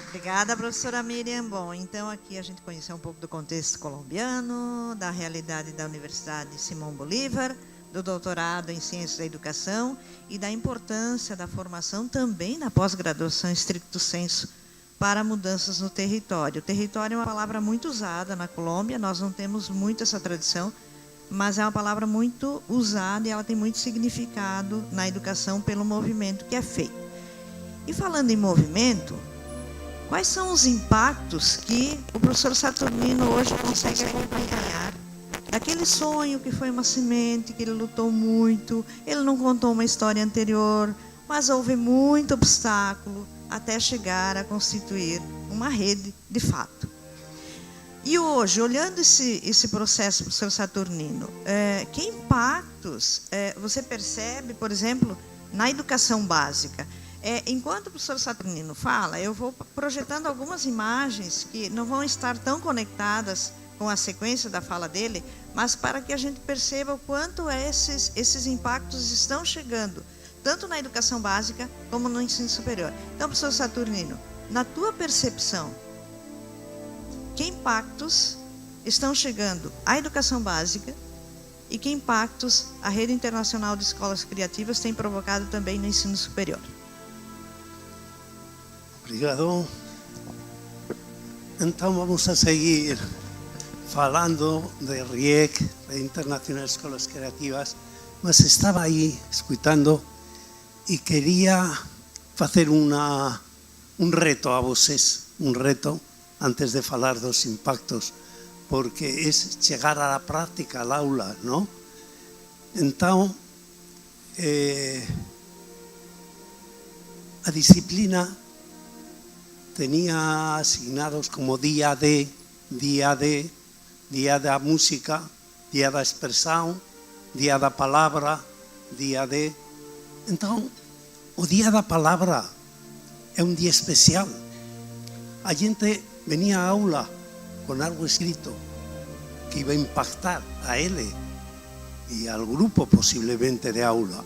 Obrigada, professora Miriam. Bom, então aqui a gente conheceu um pouco do contexto colombiano, da realidade da Universidade Simão Bolívar, do doutorado em Ciências da Educação e da importância da formação também na pós-graduação stricto sensu para mudanças no território. O território é uma palavra muito usada na Colômbia, nós não temos muito essa tradição, mas é uma palavra muito usada e ela tem muito significado na educação pelo movimento que é feito. E falando em movimento, quais são os impactos que o professor Saturnino hoje consegue acompanhar? Daquele sonho que foi uma semente, que ele lutou muito, ele não contou uma história anterior, mas houve muito obstáculo até chegar a constituir uma rede de fato. E hoje, olhando esse processo, professor Saturnino, que impactos você percebe, por exemplo, na educação básica? Enquanto o professor Saturnino fala, eu vou projetando algumas imagens que não vão estar tão conectadas com a sequência da fala dele, mas para que a gente perceba o quanto esses impactos estão chegando, tanto na educação básica como no ensino superior. Então, professor Saturnino, na tua percepção, que impactos estão chegando à educação básica e que impactos a Rede Internacional de Escolas Criativas tem provocado também no ensino superior? Obrigado. Então vamos a seguir falando de RIEC, Rede Internacional de Escolas Creativas, mas estaba aí escutando e quería facer un reto a vocês, un reto antes de falar dos impactos, porque es chegar a la práctica, al aula, ¿no? Então, a disciplina tenía asignados como día D dia da música, dia da expressão, dia da palavra, dia de... Então, o dia da palavra é um dia especial. A gente venia à aula com algo escrito que iba a impactar a ele e ao grupo possivelmente de aula.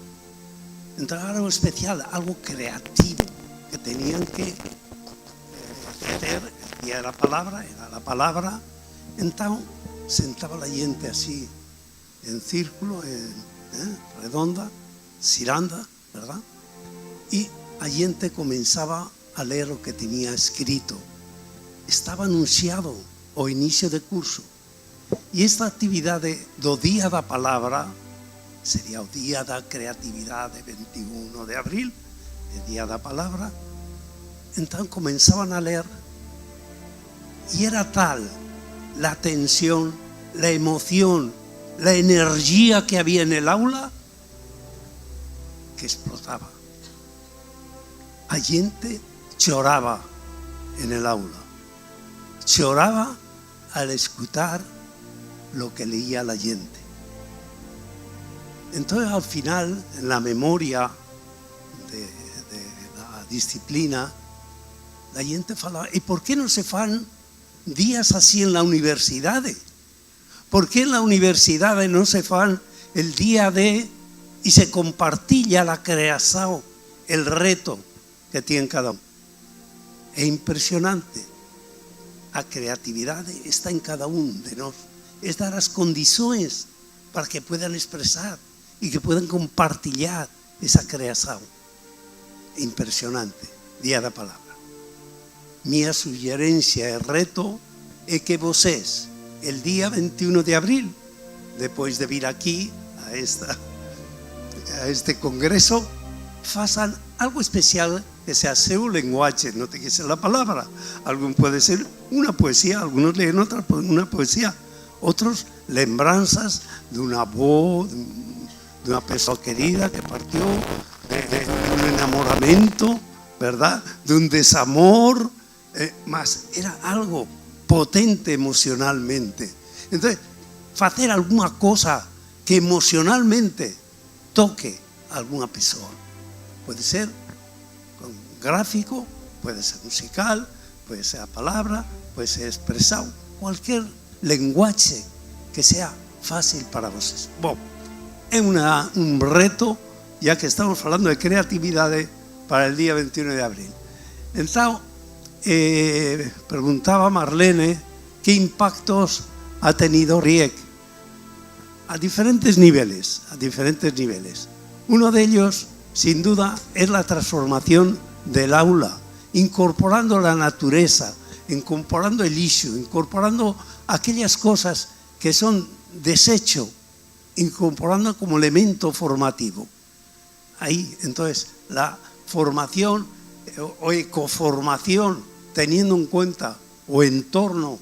Então era algo especial, algo creativo que tenían que hacer. El día de la palabra era la palabra. Então sentaba la gente así en círculo, redonda, ciranda, ¿verdad? Y a gente comenzaba a leer lo que tenía escrito. Estaba anunciado o inicio de curso. E esta actividade do Día da Palavra sería o Día da Creatividade, 21 de abril, o Día da Palavra. Então comenzaban a ler y era tal la tensión, la emoción, la energía que había en el aula que explotaba. A gente choraba en el aula, choraba al escuchar lo que leía la gente. Entonces al final, en la memoria de la disciplina, la gente falaba: ¿y por qué no se fan días así en la universidad? ¿Por qué en la universidad no se fan el día de y se compartilla la creación, el reto que tiene cada uno? Es impresionante. A creatividade está en cada un de nós. Es dar as condições para que puedan expresar y que puedan compartillar esa creación. Impresionante. Día da Palavra. Minha sugerencia e reto é que vocês, el día 21 de abril, depois de vir aquí a este congreso, façam algo especial que sea seu lenguaje, no tiene que ser la palabra. Algún puede ser una poesía, algunos leen otra, una poesía, otros lembranzas de una voz, de una persona querida que partió, de un enamoramiento, ¿verdad? De un desamor, más era algo potente emocionalmente. Entonces, hacer alguna cosa que emocionalmente toque a alguna persona. Puede ser gráfico, puede ser musical, puede ser a palabra, puede ser expresado, cualquier lenguaje que sea fácil para vosotros. Bueno, es un reto, ya que estamos hablando de creatividad para el día 21 de abril. Entonces, preguntaba Marlene qué impactos ha tenido RIEC a diferentes niveles. Uno de ellos, sin duda, es la transformación del aula, incorporando la naturaleza, incorporando el issue, incorporando aquellas cosas que son desecho, incorporando como elemento formativo. Ahí, entonces, la formación o ecoformación, teniendo en cuenta o entorno,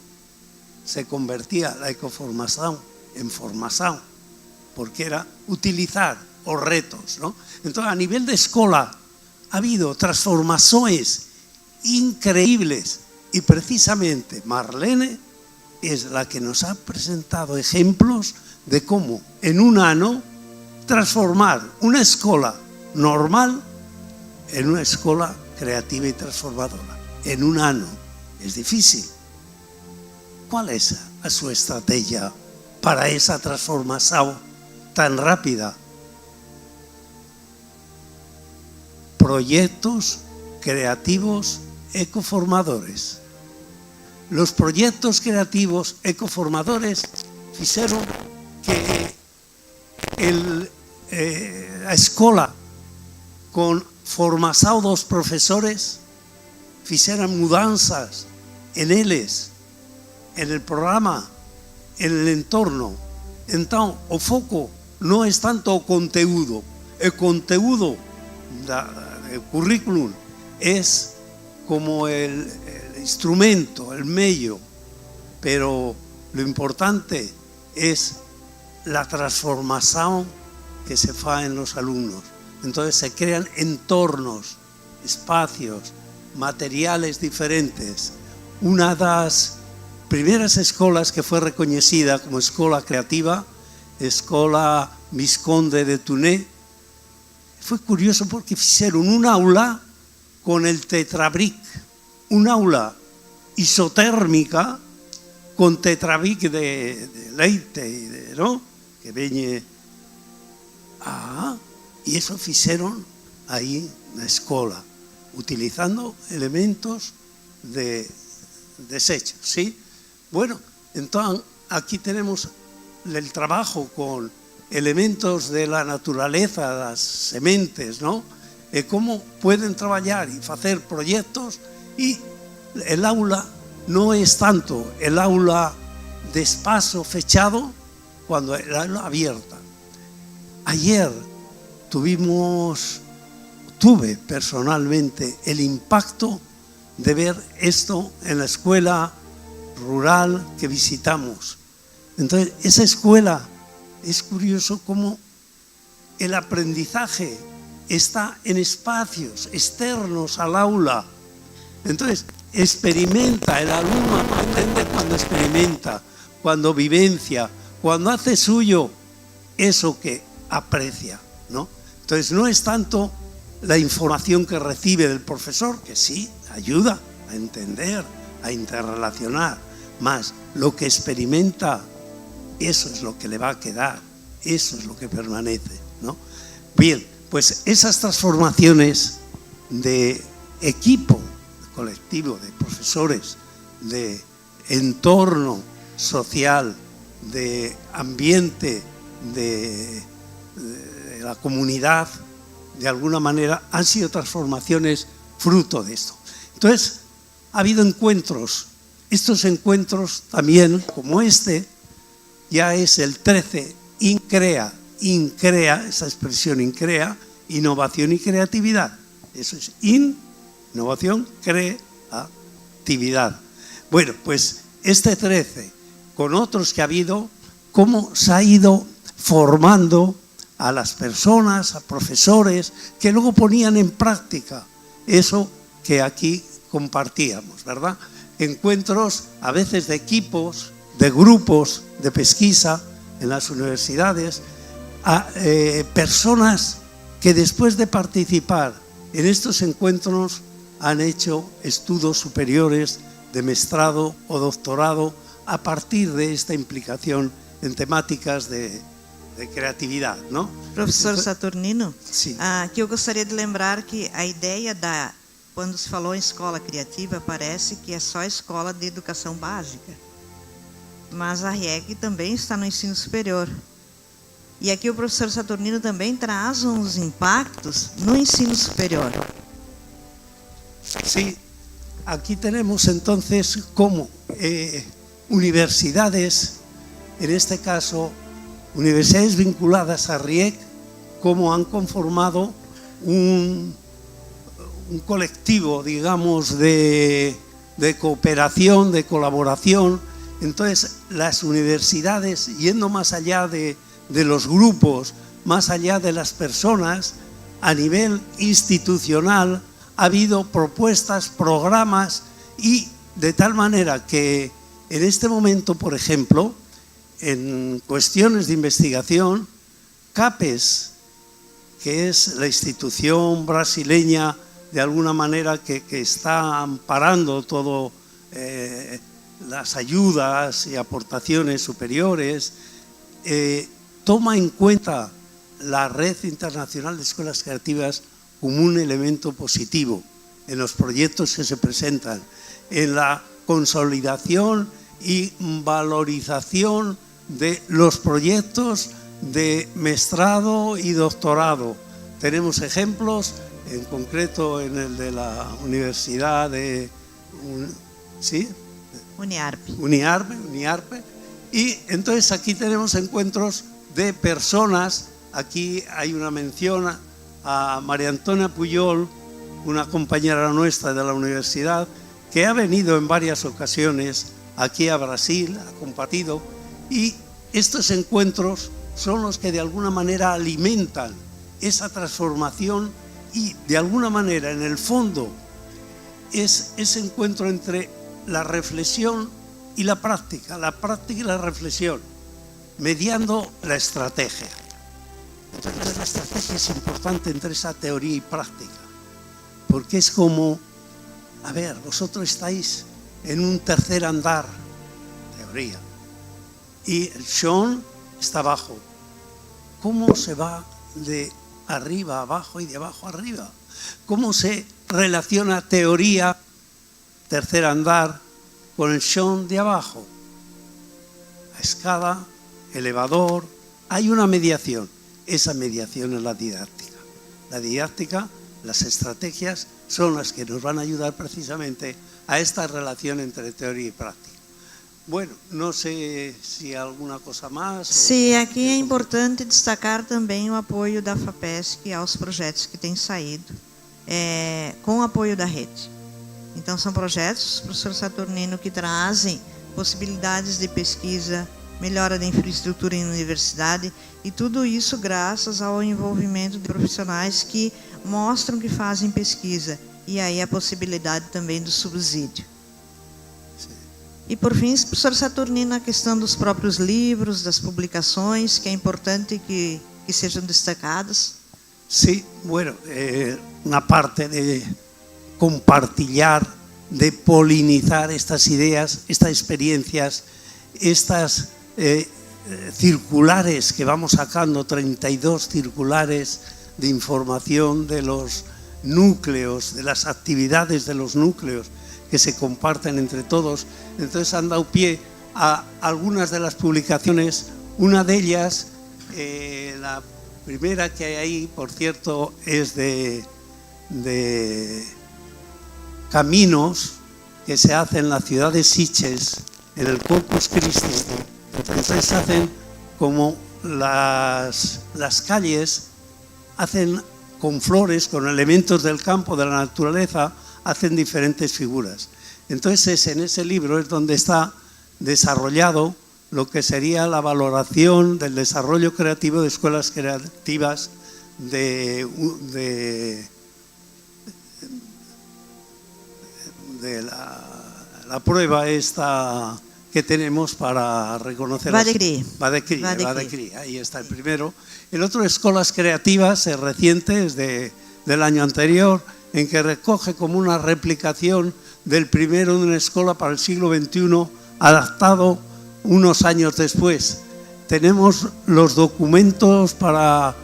se convertía la ecoformación en formación, porque era utilizar os retos, ¿no? Entonces, a nivel de escuela, ha habido transformaciones increíbles y precisamente Marlene es la que nos ha presentado ejemplos de cómo en un año transformar una escuela normal en una escuela creativa y transformadora. En un año es difícil. ¿Cuál es su estrategia para esa transformación tan rápida? Proyectos creativos ecoformadores. Los proyectos creativos ecoformadores hicieron que la escuela con formación dos profesores hicieran mudanzas en ellos, en el programa, en el entorno. Entonces, o foco no es tanto o conteúdo. El conteúdo el currículum es como el instrumento, el medio, pero lo importante es la transformación que se hace en los alumnos. Entonces se crean entornos, espacios, materiales diferentes. Una de las primeiras escolas que foi reconhecida como escola creativa, Escola Visconde de Tuné. Foi curioso porque fixeron un aula con el tetrabric, un aula isotérmica con tetrabric de leite, ¿no? Que veñe... e iso fixeron aí na escola, utilizando elementos de desechos, ¿sí? Bueno, entón, aquí tenemos el trabajo con elementos de la naturaleza, das sementes, ¿no? E como pueden traballar e facer proyectos, e el aula no es tanto el aula de espacio fechado cuando el aula abierta. Ayer tuve personalmente el impacto de ver esto en la escuela rural que visitamos. Entonces, esa escuela, es curioso cómo el aprendizaje está en espacios externos al aula. Entonces, experimenta, el alumno aprende cuando experimenta, cuando vivencia, cuando hace suyo eso que aprecia, ¿no? Entonces, no es tanto la información que recibe del profesor, que sí, ayuda a entender, a interrelacionar, más lo que experimenta, eso es lo que le va a quedar, eso es lo que permanece, ¿no? Bien, pues esas transformaciones de equipo, de colectivo, de profesores, de entorno social, de ambiente, de la comunidad, de alguna manera han sido transformaciones fruto de esto. Entonces, ha habido encuentros. Estos encuentros también, como este, ya es el 13, INCREA, esa expresión INCREA, innovación y creatividad. Eso es innovación, creatividad. Bueno, pues este 13, con otros que ha habido, cómo se ha ido formando a las personas, a profesores, que luego ponían en práctica eso que aquí compartíamos, ¿verdad? Encuentros a veces de equipos, de grupos de pesquisa en las universidades, a personas que después de participar en estos encuentros han hecho estudios superiores de mestrado o doctorado a partir de esta implicación en temáticas de creatividade, não? Professor Saturnino, sim. Que eu gostaria de lembrar que a ideia quando se falou em escola criativa, parece que é só a escola de educação básica, mas a RIEC também está no ensino superior. E aqui o professor Saturnino também traz uns impactos no ensino superior. Sí, aquí tenemos entonces como universidades, en este caso, universidades vinculadas a RIEC, como han conformado un colectivo, digamos, de cooperación, de colaboración. Entonces, las universidades, yendo más allá de los grupos, más allá de las personas, a nivel institucional, ha habido propuestas, programas, y de tal manera que en este momento, por ejemplo, en cuestiones de investigación, CAPES, que es la institución brasileña de alguna manera que está amparando todo las ayudas y aportaciones superiores, toma en cuenta la Red Internacional de Escuelas Creativas como un elemento positivo en los proyectos que se presentan, en la consolidación y valorización de los proyectos de mestrado y doctorado. Tenemos ejemplos, en concreto en el de la Universidad de Uniarpe, y entonces aquí tenemos encuentros de personas. Aquí hay una mención a María Antonia Puyol, una compañera nuestra de la universidad, que ha venido en varias ocasiones aquí a Brasil, ha compartido, y estos encuentros son los que de alguna manera alimentan esa transformación, y de alguna manera en el fondo es ese encuentro entre la reflexión y la práctica y la reflexión, mediando la estrategia. Entonces la estrategia es importante entre esa teoría y práctica, porque es como, a ver, vosotros estáis en un tercer andar, teoría, y el Sean está abajo. ¿Cómo se va de arriba a abajo y de abajo a arriba? ¿Cómo se relaciona teoría, tercer andar, con el Sean de abajo? La escala, elevador, hay una mediación. Esa mediación es la didáctica. La didáctica, las estrategias, son las que nos van a ayudar precisamente a esta relación entre teoría y práctica. Bueno, no sé si alguna cosa más. Sim, aqui é importante destacar também o apoio da FAPESC aos projetos que têm saído, com o apoio da rede. Então, são projetos, professor Saturnino, que trazem possibilidades de pesquisa, melhora da infraestrutura em universidade, e tudo isso graças ao envolvimento de profissionais que mostram que fazem pesquisa, e aí a possibilidade também do subsídio. E por fim, professor Saturnino, a questão dos próprios livros, das publicações, que é importante que sejam destacadas. Sí, bueno, una parte de compartillar, de polinizar estas ideas, estas experiencias, estas circulares que vamos sacando, 32 circulares de información de los núcleos, de las actividades de los núcleos que se comparten entre todos. Entonces han dado pie a algunas de las publicaciones. Una de ellas, la primera que hay ahí, por cierto, es de caminos que se hacen en la ciudad de Sitges, en el Corpus Christi. Entonces hacen como las calles, hacen con flores, con elementos del campo, de la naturaleza, hacen diferentes figuras. Entonces en ese libro es donde está desarrollado lo que sería la valoración del desarrollo creativo de escuelas creativas de la prueba esta que tenemos para reconocer Vadecri, ahí está el primero. El otro, Escolas Creativas, es reciente, es del año anterior, en que recoge como una replicación del primero de una escuela para el siglo XXI, adaptado unos años después. Tenemos los documentos para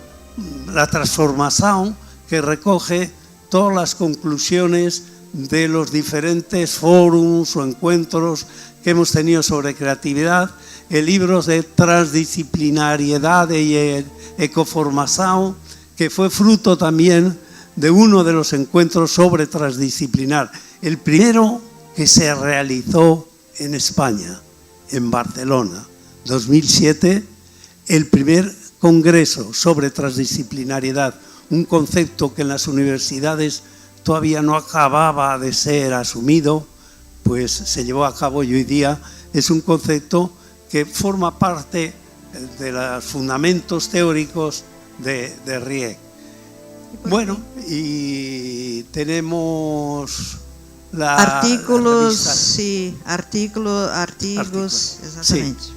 la transformación, que recoge todas las conclusiones de los diferentes foros o encuentros que hemos tenido sobre creatividad, el libro de transdisciplinariedad y ecoformación, que fue fruto también de uno de los encuentros sobre transdisciplinar, el primero que se realizó en España, en Barcelona, 2007, el primer congreso sobre transdisciplinariedad, un concepto que en las universidades todavía no acababa de ser asumido, pues se llevó a cabo y hoy día es un concepto que forma parte de los fundamentos teóricos de Riek. Bueno, y tenemos artículos, sí, artigos, exactamente. Sí.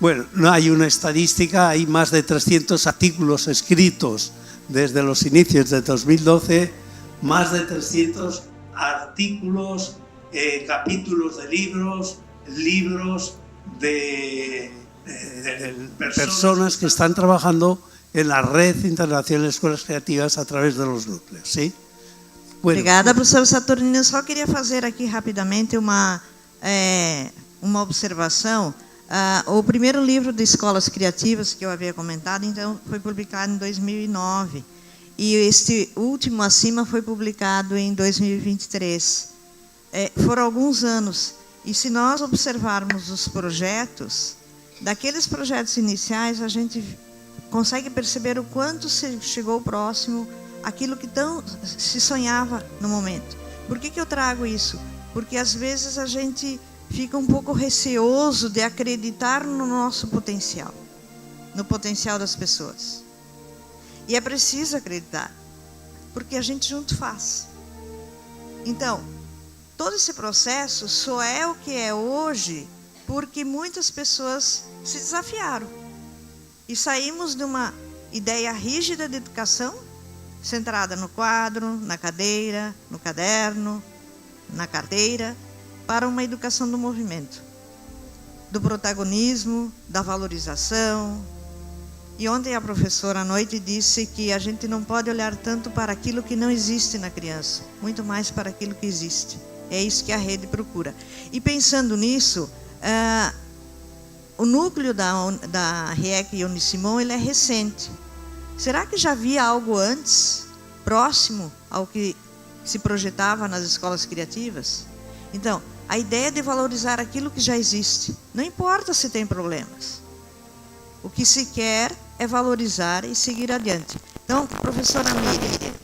Bueno, no hay una estadística, hay más de 300 artículos escritos desde los inicios de 2012, más de 300 artículos, capítulos de libros de personas que están trabajando en la Red Internacional de Escolas Creativas a través de los núcleos, ¿sí? Bueno. Obrigada, professor Saturnino. Só queria fazer aqui rapidamente uma observação. O primeiro livro de escolas criativas que eu havia comentado, então, foi publicado em 2009. E este último acima foi publicado em 2023. Foram alguns anos. E se nós observarmos os projetos, daqueles projetos iniciais, a gente consegue perceber o quanto se chegou próximo àquilo que se sonhava no momento. Por que eu trago isso? Porque às vezes a gente fica um pouco receoso de acreditar no nosso potencial, no potencial das pessoas. E é preciso acreditar, porque a gente junto faz. Então, todo esse processo só é o que é hoje porque muitas pessoas se desafiaram. E saímos de uma ideia rígida de educação, centrada no quadro, na cadeira, no caderno, na carteira, para uma educação do movimento, do protagonismo, da valorização. E ontem a professora à noite disse que a gente não pode olhar tanto para aquilo que não existe na criança, muito mais para aquilo que existe. É isso que a rede procura. E pensando nisso, o núcleo da RIEC Unisimon, ele é recente. Será que já havia algo antes, próximo ao que se projetava nas escolas criativas? Então, a ideia de valorizar aquilo que já existe, não importa se tem problemas. O que se quer é valorizar e seguir adiante. Então, professora Miriam,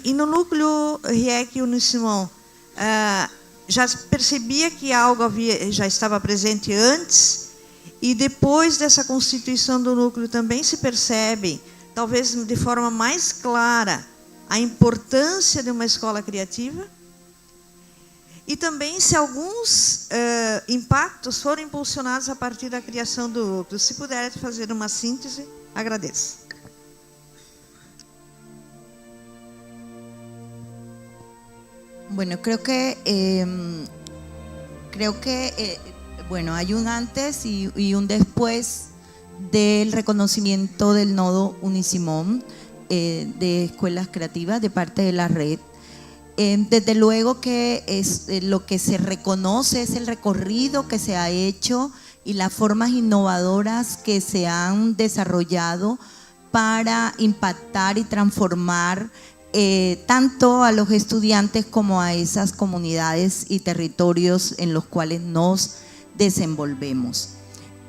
e no núcleo RIEC Unisimon, já percebia que algo já estava presente antes, e depois dessa constituição do núcleo também se percebe, talvez de forma mais clara, a importância de uma escola criativa? E também se alguns impactos foram impulsionados a partir da criação do núcleo. Se puder fazer uma síntese, agradeço. Bueno, creo que bueno, hay un antes y un después del reconocimiento del nodo Unisimon de escuelas creativas de parte de la red. Desde luego que lo que se reconoce es el recorrido que se ha hecho y las formas innovadoras que se han desarrollado para impactar y transformar tanto a los estudiantes como a esas comunidades y territorios en los cuales nos desenvolvemos.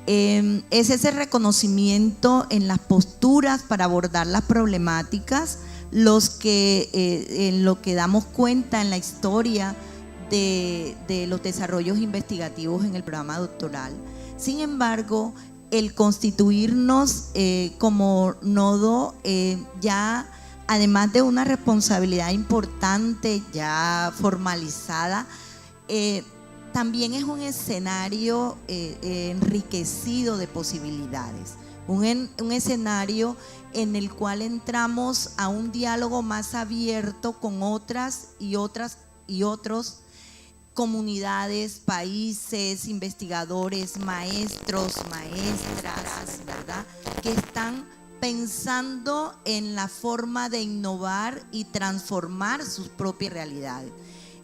Es ese reconocimiento en las posturas para abordar las problemáticas en lo que damos cuenta en la historia de los desarrollos investigativos en el programa doctoral. Sin embargo, el constituirnos como nodo ya, además de una responsabilidad importante ya formalizada, también es un escenario enriquecido de posibilidades, un escenario en el cual entramos a un diálogo más abierto con otras y otros comunidades, países, investigadores, maestros, maestras, ¿verdad?, que están pensando en la forma de innovar y transformar sus propias realidades.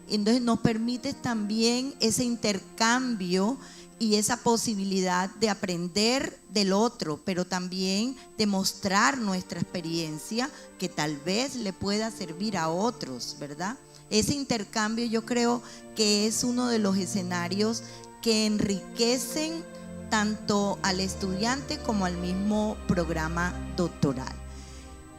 Entonces nos permite también ese intercambio y esa posibilidad de aprender del otro, pero también de mostrar nuestra experiencia que tal vez le pueda servir a otros, ¿verdad? Ese intercambio yo creo que es uno de los escenarios que enriquecen tanto al estudiante como al mismo programa doctoral.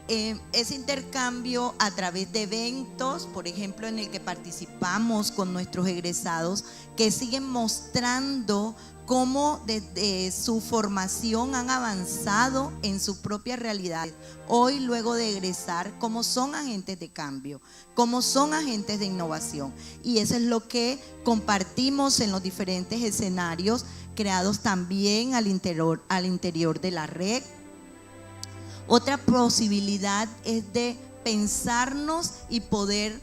Ese intercambio a través de eventos, por ejemplo, en el que participamos con nuestros egresados, que siguen mostrando cómo desde su formación han avanzado en su propia realidad. Hoy, luego de egresar, cómo son agentes de cambio, cómo son agentes de innovación. Y eso es lo que compartimos en los diferentes escenarios creados también al interior de la red. Otra posibilidad es de pensarnos y poder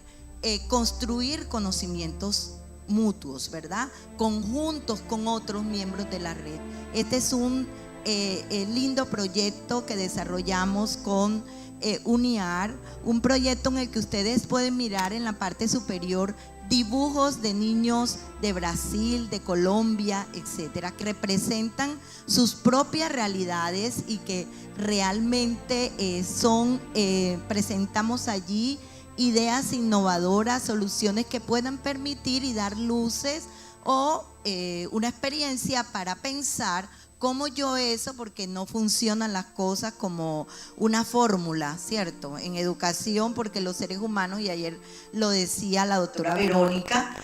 construir conocimientos mutuos, ¿verdad?, conjuntos con otros miembros de la red. Este es un lindo proyecto que desarrollamos con UNIAR, un proyecto en el que ustedes pueden mirar en la parte superior dibujos de niños de Brasil, de Colombia, etcétera, que representan sus propias realidades y que realmente presentamos allí ideas innovadoras, soluciones que puedan permitir y dar luces o una experiencia para pensar cómo porque no funcionan las cosas como una fórmula, ¿cierto? En educación, porque los seres humanos, y ayer lo decía la doctora Verónica,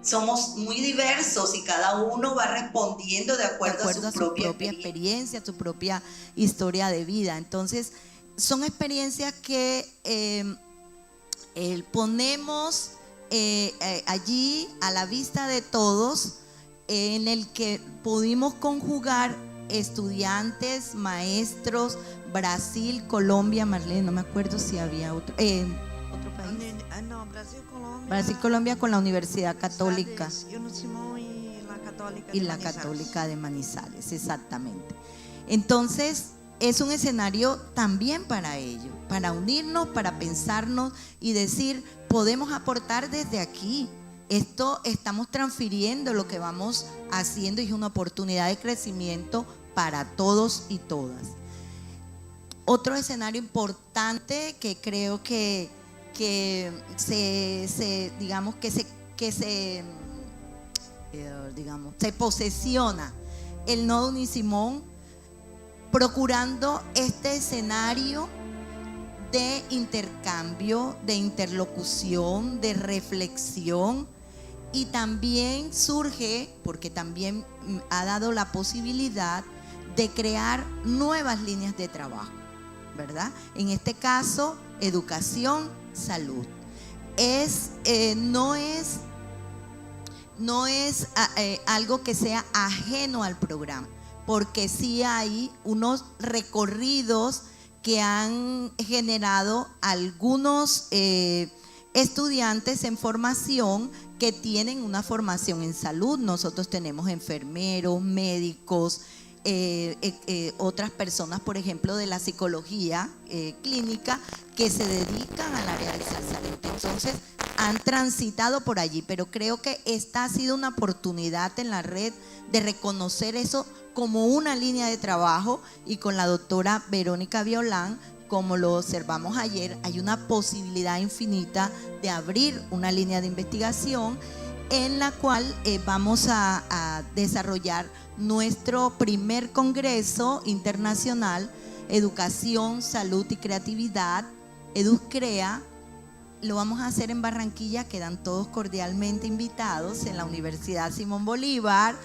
somos muy diversos y cada uno va respondiendo de acuerdo a su propia experiencia, a su propia historia de vida. Entonces, son experiencias que ponemos allí a la vista de todos en el que pudimos conjugar estudiantes, maestros, Brasil, Colombia, Marlene, no me acuerdo si había otro país. No, Brasil, Colombia. Brasil, Colombia con la Universidad Católica. Simón y la Católica y la Católica de Manizales, exactamente. Entonces, es un escenario también para ello, para unirnos, para pensarnos y decir, podemos aportar desde aquí. Esto estamos transfiriendo lo que vamos haciendo y es una oportunidad de crecimiento para todos y todas. Otro escenario importante que creo que se posesiona el Nodo Unísimon, procurando este escenario de intercambio, de interlocución, de reflexión, y también surge, porque también ha dado la posibilidad de crear nuevas líneas de trabajo, ¿verdad? En este caso, educación, salud. No es algo que sea ajeno al programa, porque sí hay unos recorridos que han generado algunos estudiantes en formación que tienen una formación en salud. Nosotros tenemos enfermeros, médicos, otras personas, por ejemplo, de la psicología clínica que se dedican al área de salud. Entonces, han transitado por allí, pero creo que esta ha sido una oportunidad en la red de reconocer eso como una línea de trabajo, y con la doctora Verónica Violán, como lo observamos ayer, hay una posibilidad infinita de abrir una línea de investigación en la cual vamos a desarrollar nuestro primer congreso internacional, Educación, Salud y Creatividad, EduCrea. Lo vamos a hacer en Barranquilla, quedan todos cordialmente invitados en la Universidad Simón Bolívar.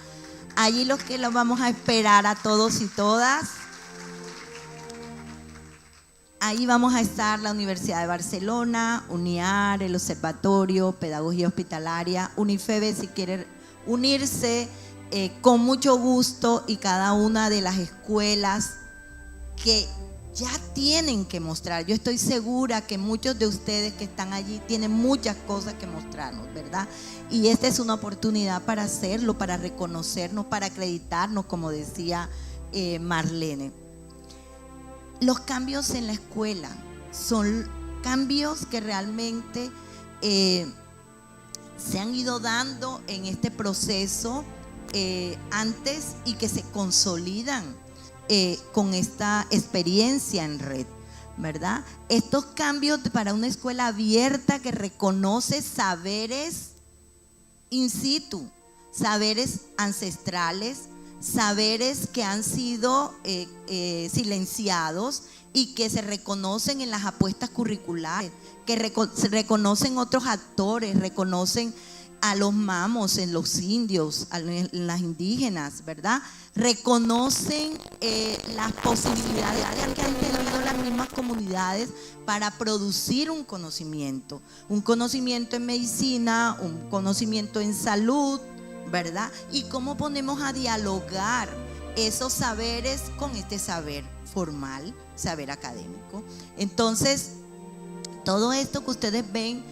Allí los vamos a esperar a todos y todas. Ahí vamos a estar la Universidad de Barcelona, UNIAR, el Observatorio, Pedagogía Hospitalaria, UNIFEBE, si quiere unirse, con mucho gusto, y cada una de las escuelas que ya tienen que mostrar. Yo estoy segura que muchos de ustedes que están allí tienen muchas cosas que mostrarnos, ¿verdad? Y esta es una oportunidad para hacerlo, para reconocernos, para acreditarnos, como decía Marlene. Los cambios en la escuela son cambios que realmente se han ido dando en este proceso antes, y que se consolidan con esta experiencia en red, ¿verdad? Estos cambios para una escuela abierta que reconoce saberes in situ, saberes ancestrales, saberes que han sido silenciados y que se reconocen en las apuestas curriculares, que se reconocen otros actores, reconocen a los mamos en los indios, en las indígenas, ¿verdad? Reconocen las posibilidades que han tenido las mismas comunidades para producir un conocimiento en medicina, un conocimiento en salud, ¿verdad? Y cómo ponemos a dialogar esos saberes con este saber formal, saber académico. Entonces, todo esto que ustedes ven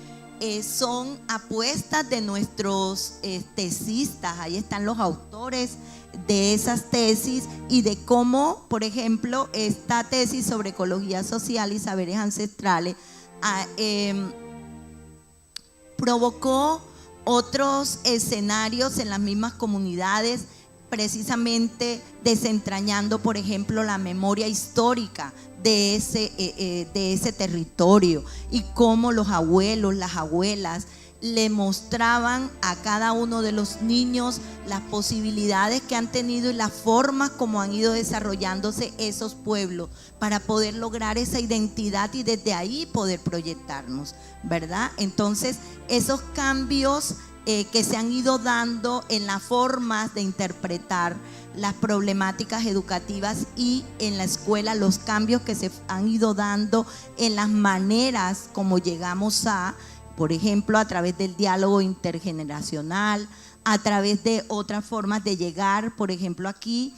son apuestas de nuestros tesistas. Ahí están los autores de esas tesis, y de cómo, por ejemplo, esta tesis sobre ecología social y saberes ancestrales provocó otros escenarios en las mismas comunidades, precisamente desentrañando, por ejemplo, la memoria histórica de ese territorio, y cómo los abuelos, las abuelas le mostraban a cada uno de los niños las posibilidades que han tenido y las formas como han ido desarrollándose esos pueblos para poder lograr esa identidad y desde ahí poder proyectarnos, ¿verdad? Entonces, esos cambios que se han ido dando en las formas de interpretar las problemáticas educativas y en la escuela, los cambios que se han ido dando en las maneras como llegamos por ejemplo, a través del diálogo intergeneracional, a través de otras formas de llegar. Por ejemplo, aquí,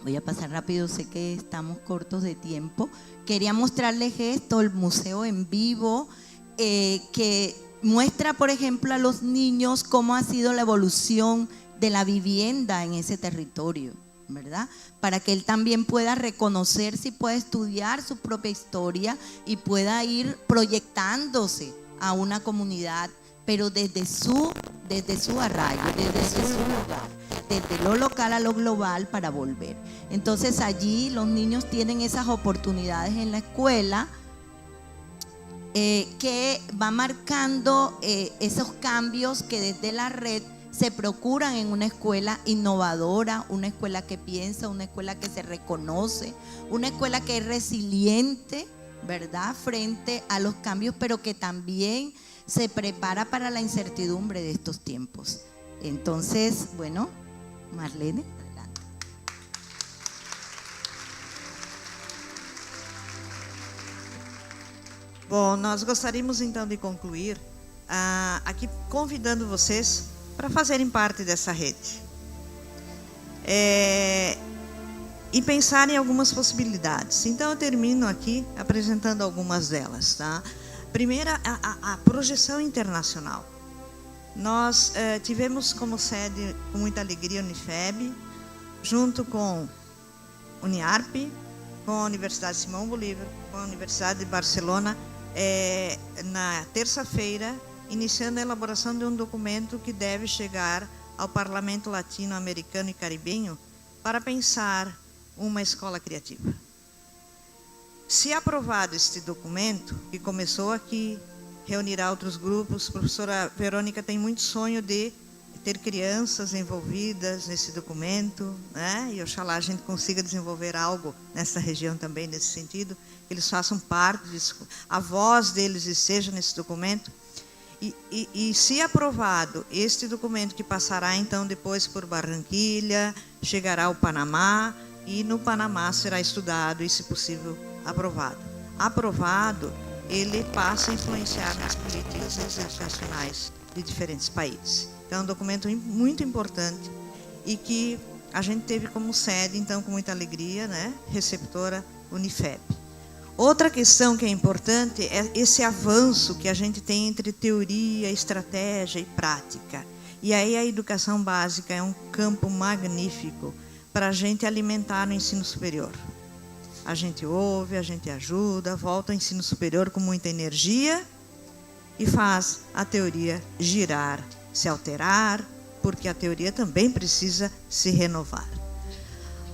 voy a pasar rápido, sé que estamos cortos de tiempo. Quería mostrarles esto, el museo en vivo, que muestra, por ejemplo, a los niños cómo ha sido la evolución de la vivienda en ese territorio, ¿verdad? Para que él también pueda reconocerse y pueda estudiar su propia historia y pueda ir proyectándose a una comunidad, pero desde su arraigo, desde su lugar, desde lo local a lo global para volver. Entonces allí los niños tienen esas oportunidades en la escuela, que va marcando esos cambios que desde la red se procuran en una escuela innovadora, una escuela que piensa, una escuela que se reconoce, una escuela que es resiliente, ¿verdad?, frente a los cambios, pero que también se prepara para la incertidumbre de estos tiempos. Entonces, bueno, Marlene, adelante. Bom, nós gostaríamos então de concluir aqui convidando vocês para fazerem parte dessa rede e pensar em algumas possibilidades. Então eu termino aqui apresentando algumas delas, tá? Primeira, a projeção internacional. Nós tivemos como sede, com muita alegria, a Unifeb, junto com a Uniarp, com a Universidade Simão Bolívar, com a Universidade de Barcelona, na terça-feira, iniciando a elaboração de um documento que deve chegar ao Parlamento Latino-Americano e Caribenho para pensar uma escola criativa. Se aprovado este documento, que começou aqui, reunirá outros grupos, a professora Verônica tem muito sonho de ter crianças envolvidas nesse documento, né? E oxalá a gente consiga desenvolver algo nessa região também, nesse sentido, que eles façam parte disso, a voz deles esteja nesse documento. E se aprovado este documento, que passará então depois por Barranquilha, chegará ao Panamá, e no Panamá será estudado e, se possível, aprovado. Aprovado, ele passa a influenciar nas políticas educacionais de diferentes países. Então, é um documento muito importante e que a gente teve como sede, então, com muita alegria, né, receptora Unifeb. Outra questão que é importante é esse avanço que a gente tem entre teoria, estratégia e prática. E aí a educação básica é um campo magnífico para a gente alimentar no ensino superior. A gente ouve, a gente ajuda, volta ao ensino superior com muita energia e faz a teoria girar, se alterar, porque a teoria também precisa se renovar.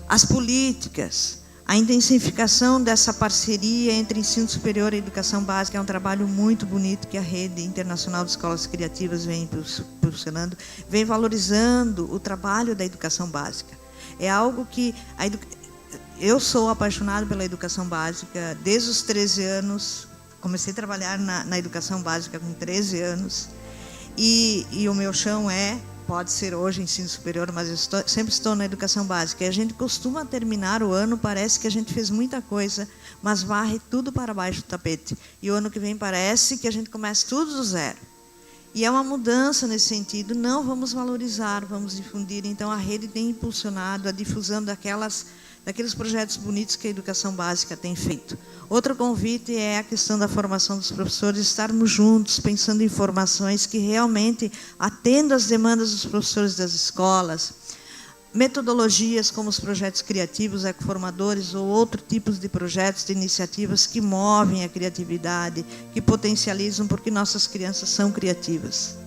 As políticas, a intensificação dessa parceria entre ensino superior e educação básica é um trabalho muito bonito que a Rede Internacional de Escolas Criativas vem impulsionando, vem valorizando o trabalho da educação básica. É algo que eu sou apaixonado pela educação básica desde os 13 anos, comecei a trabalhar na educação básica com 13 anos, e o meu chão pode ser hoje ensino superior, mas eu sempre estou na educação básica. E a gente costuma terminar o ano, parece que a gente fez muita coisa, mas varre tudo para baixo do tapete. E o ano que vem parece que a gente começa tudo do zero. E é uma mudança nesse sentido. Não, vamos valorizar, vamos difundir. Então, a rede tem impulsionado a difusão daqueles projetos bonitos que a educação básica tem feito. Outro convite é a questão da formação dos professores, estarmos juntos, pensando em formações que realmente atendam às demandas dos professores das escolas, metodologias como os projetos criativos, ecoformadores ou outros tipos de projetos, de iniciativas que movem a criatividade, que potencializam, porque nossas crianças são criativas.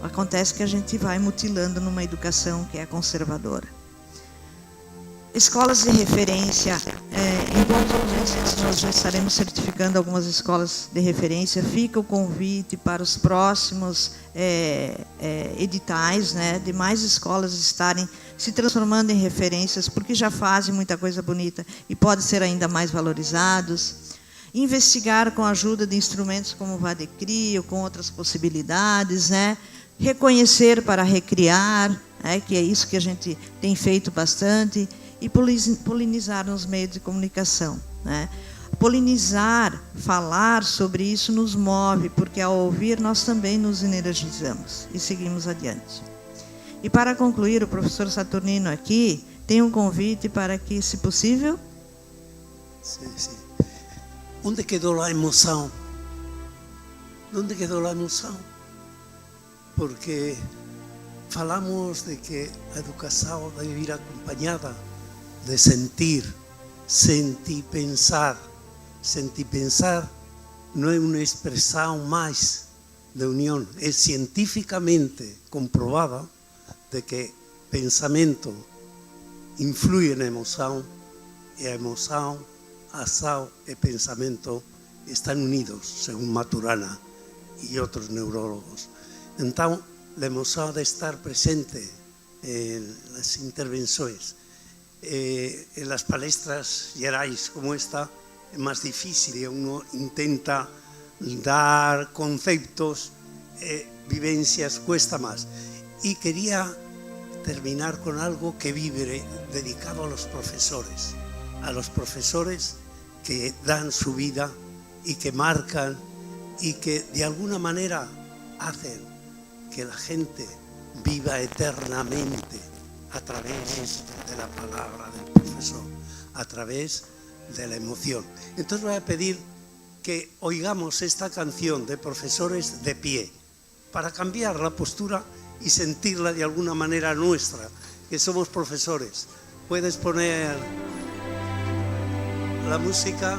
Acontece que a gente vai mutilando numa educação que é conservadora. Escolas de referência, nós já estaremos certificando algumas escolas de referência. Fica o convite para os próximos editais, né, de mais escolas estarem se transformando em referências, porque já fazem muita coisa bonita e podem ser ainda mais valorizados. Investigar com a ajuda de instrumentos como o VADECRI ou com outras possibilidades, né? Reconhecer para recriar, né, que é isso que a gente tem feito bastante, e polinizar nos meios de comunicação, né? polinizar, falar sobre isso nos move, porque ao ouvir nós também nos energizamos e seguimos adiante. E para concluir, o professor Saturnino aqui tem um convite para que, se possível... Sim, sim. Onde quedou a emoção? Onde quedou a emoção? Porque falamos de que a educação deve ir acompanhada de sentir, sentir, pensar. Sentir, pensar não é uma expressão mais de união, é cientificamente comprovada de que pensamento influi na emoção e a emoção, ação e pensamento estão unidos, segundo Maturana e outros neurólogos. Então, a emoção de estar presente nas intervenções, nas palestras gerais como esta, é mais difícil e uno intenta dar conceptos, vivencias, cuesta más. Y quería terminar con algo que vive dedicado a los profesores que dan su vida y que marcan y que de alguna manera hacen que la gente viva eternamente a través de la palabra del profesor, a través de la emoción. Entonces voy a pedir que oigamos esta canción de profesores de pie para cambiar la postura y sentirla de alguna manera nuestra, que somos profesores. Puedes poner la música.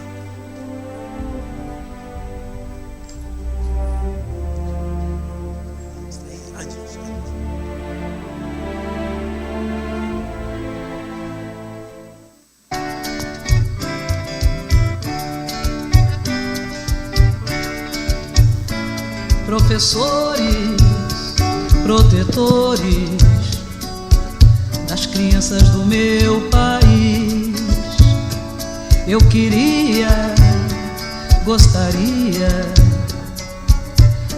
Professores, protetores das crianças do meu país, eu gostaria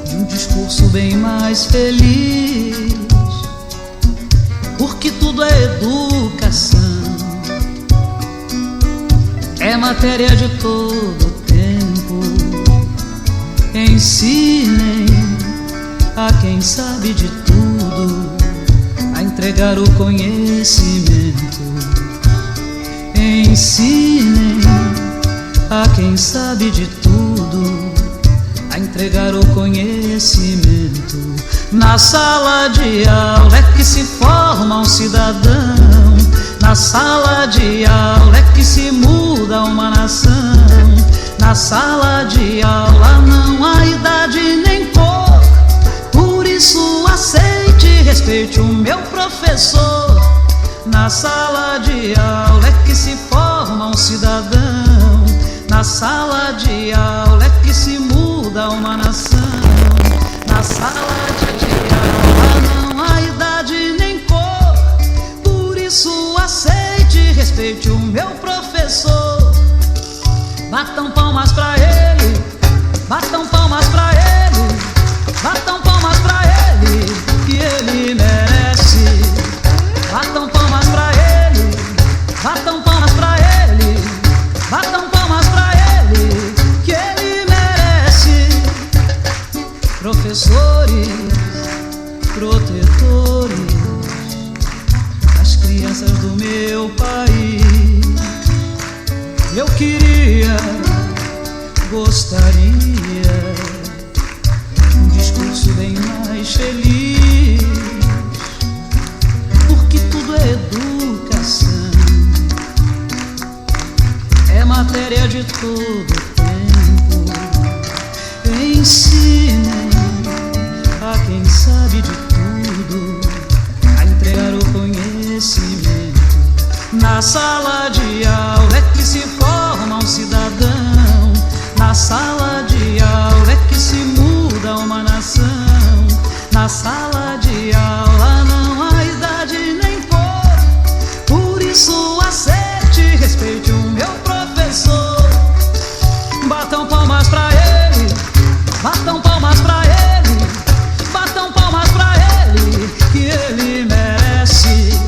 de um discurso bem mais feliz, porque tudo é educação, é matéria de todo tempo. Ensinem a quem sabe de tudo a entregar o conhecimento. Ensinem a quem sabe de tudo a entregar o conhecimento. Na sala de aula é que se forma um cidadão, na sala de aula é que se muda uma nação. Na sala de aula não há idade nem cor, por isso aceite e respeite o meu professor. Na sala de aula é que se forma um cidadão, na sala de aula é que se muda uma nação. Na sala de aula não há idade nem cor, por isso aceite e respeite o meu professor. Batam palmas pra ele, batam palmas pra ele, batam palmas pra ele, que ele merece. Batam palmas pra ele, batam palmas pra ele, batam palmas pra ele, que ele merece. Professores, protetores das crianças do meu país, eu gostaria um discurso bem mais feliz, porque tudo é educação, é matéria de todo tempo. Ensinem a quem sabe de tudo a entregar o conhecimento. Na sala de aula é que se forma um cidadão, na sala de aula é que se muda uma nação. Na sala de aula não há idade nem cor, por isso acerte e respeite o meu professor. Batam palmas pra ele, batam palmas pra ele, batam palmas pra ele, que ele merece.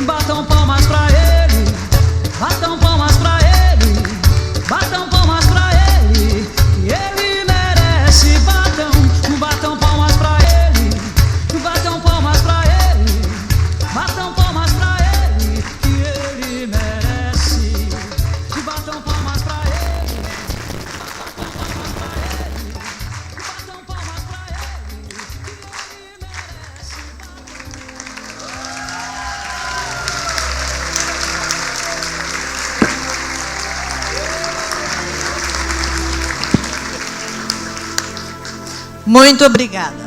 Batam palmas pra ele, batam palmas pra ele, batam palmas Muito obrigada.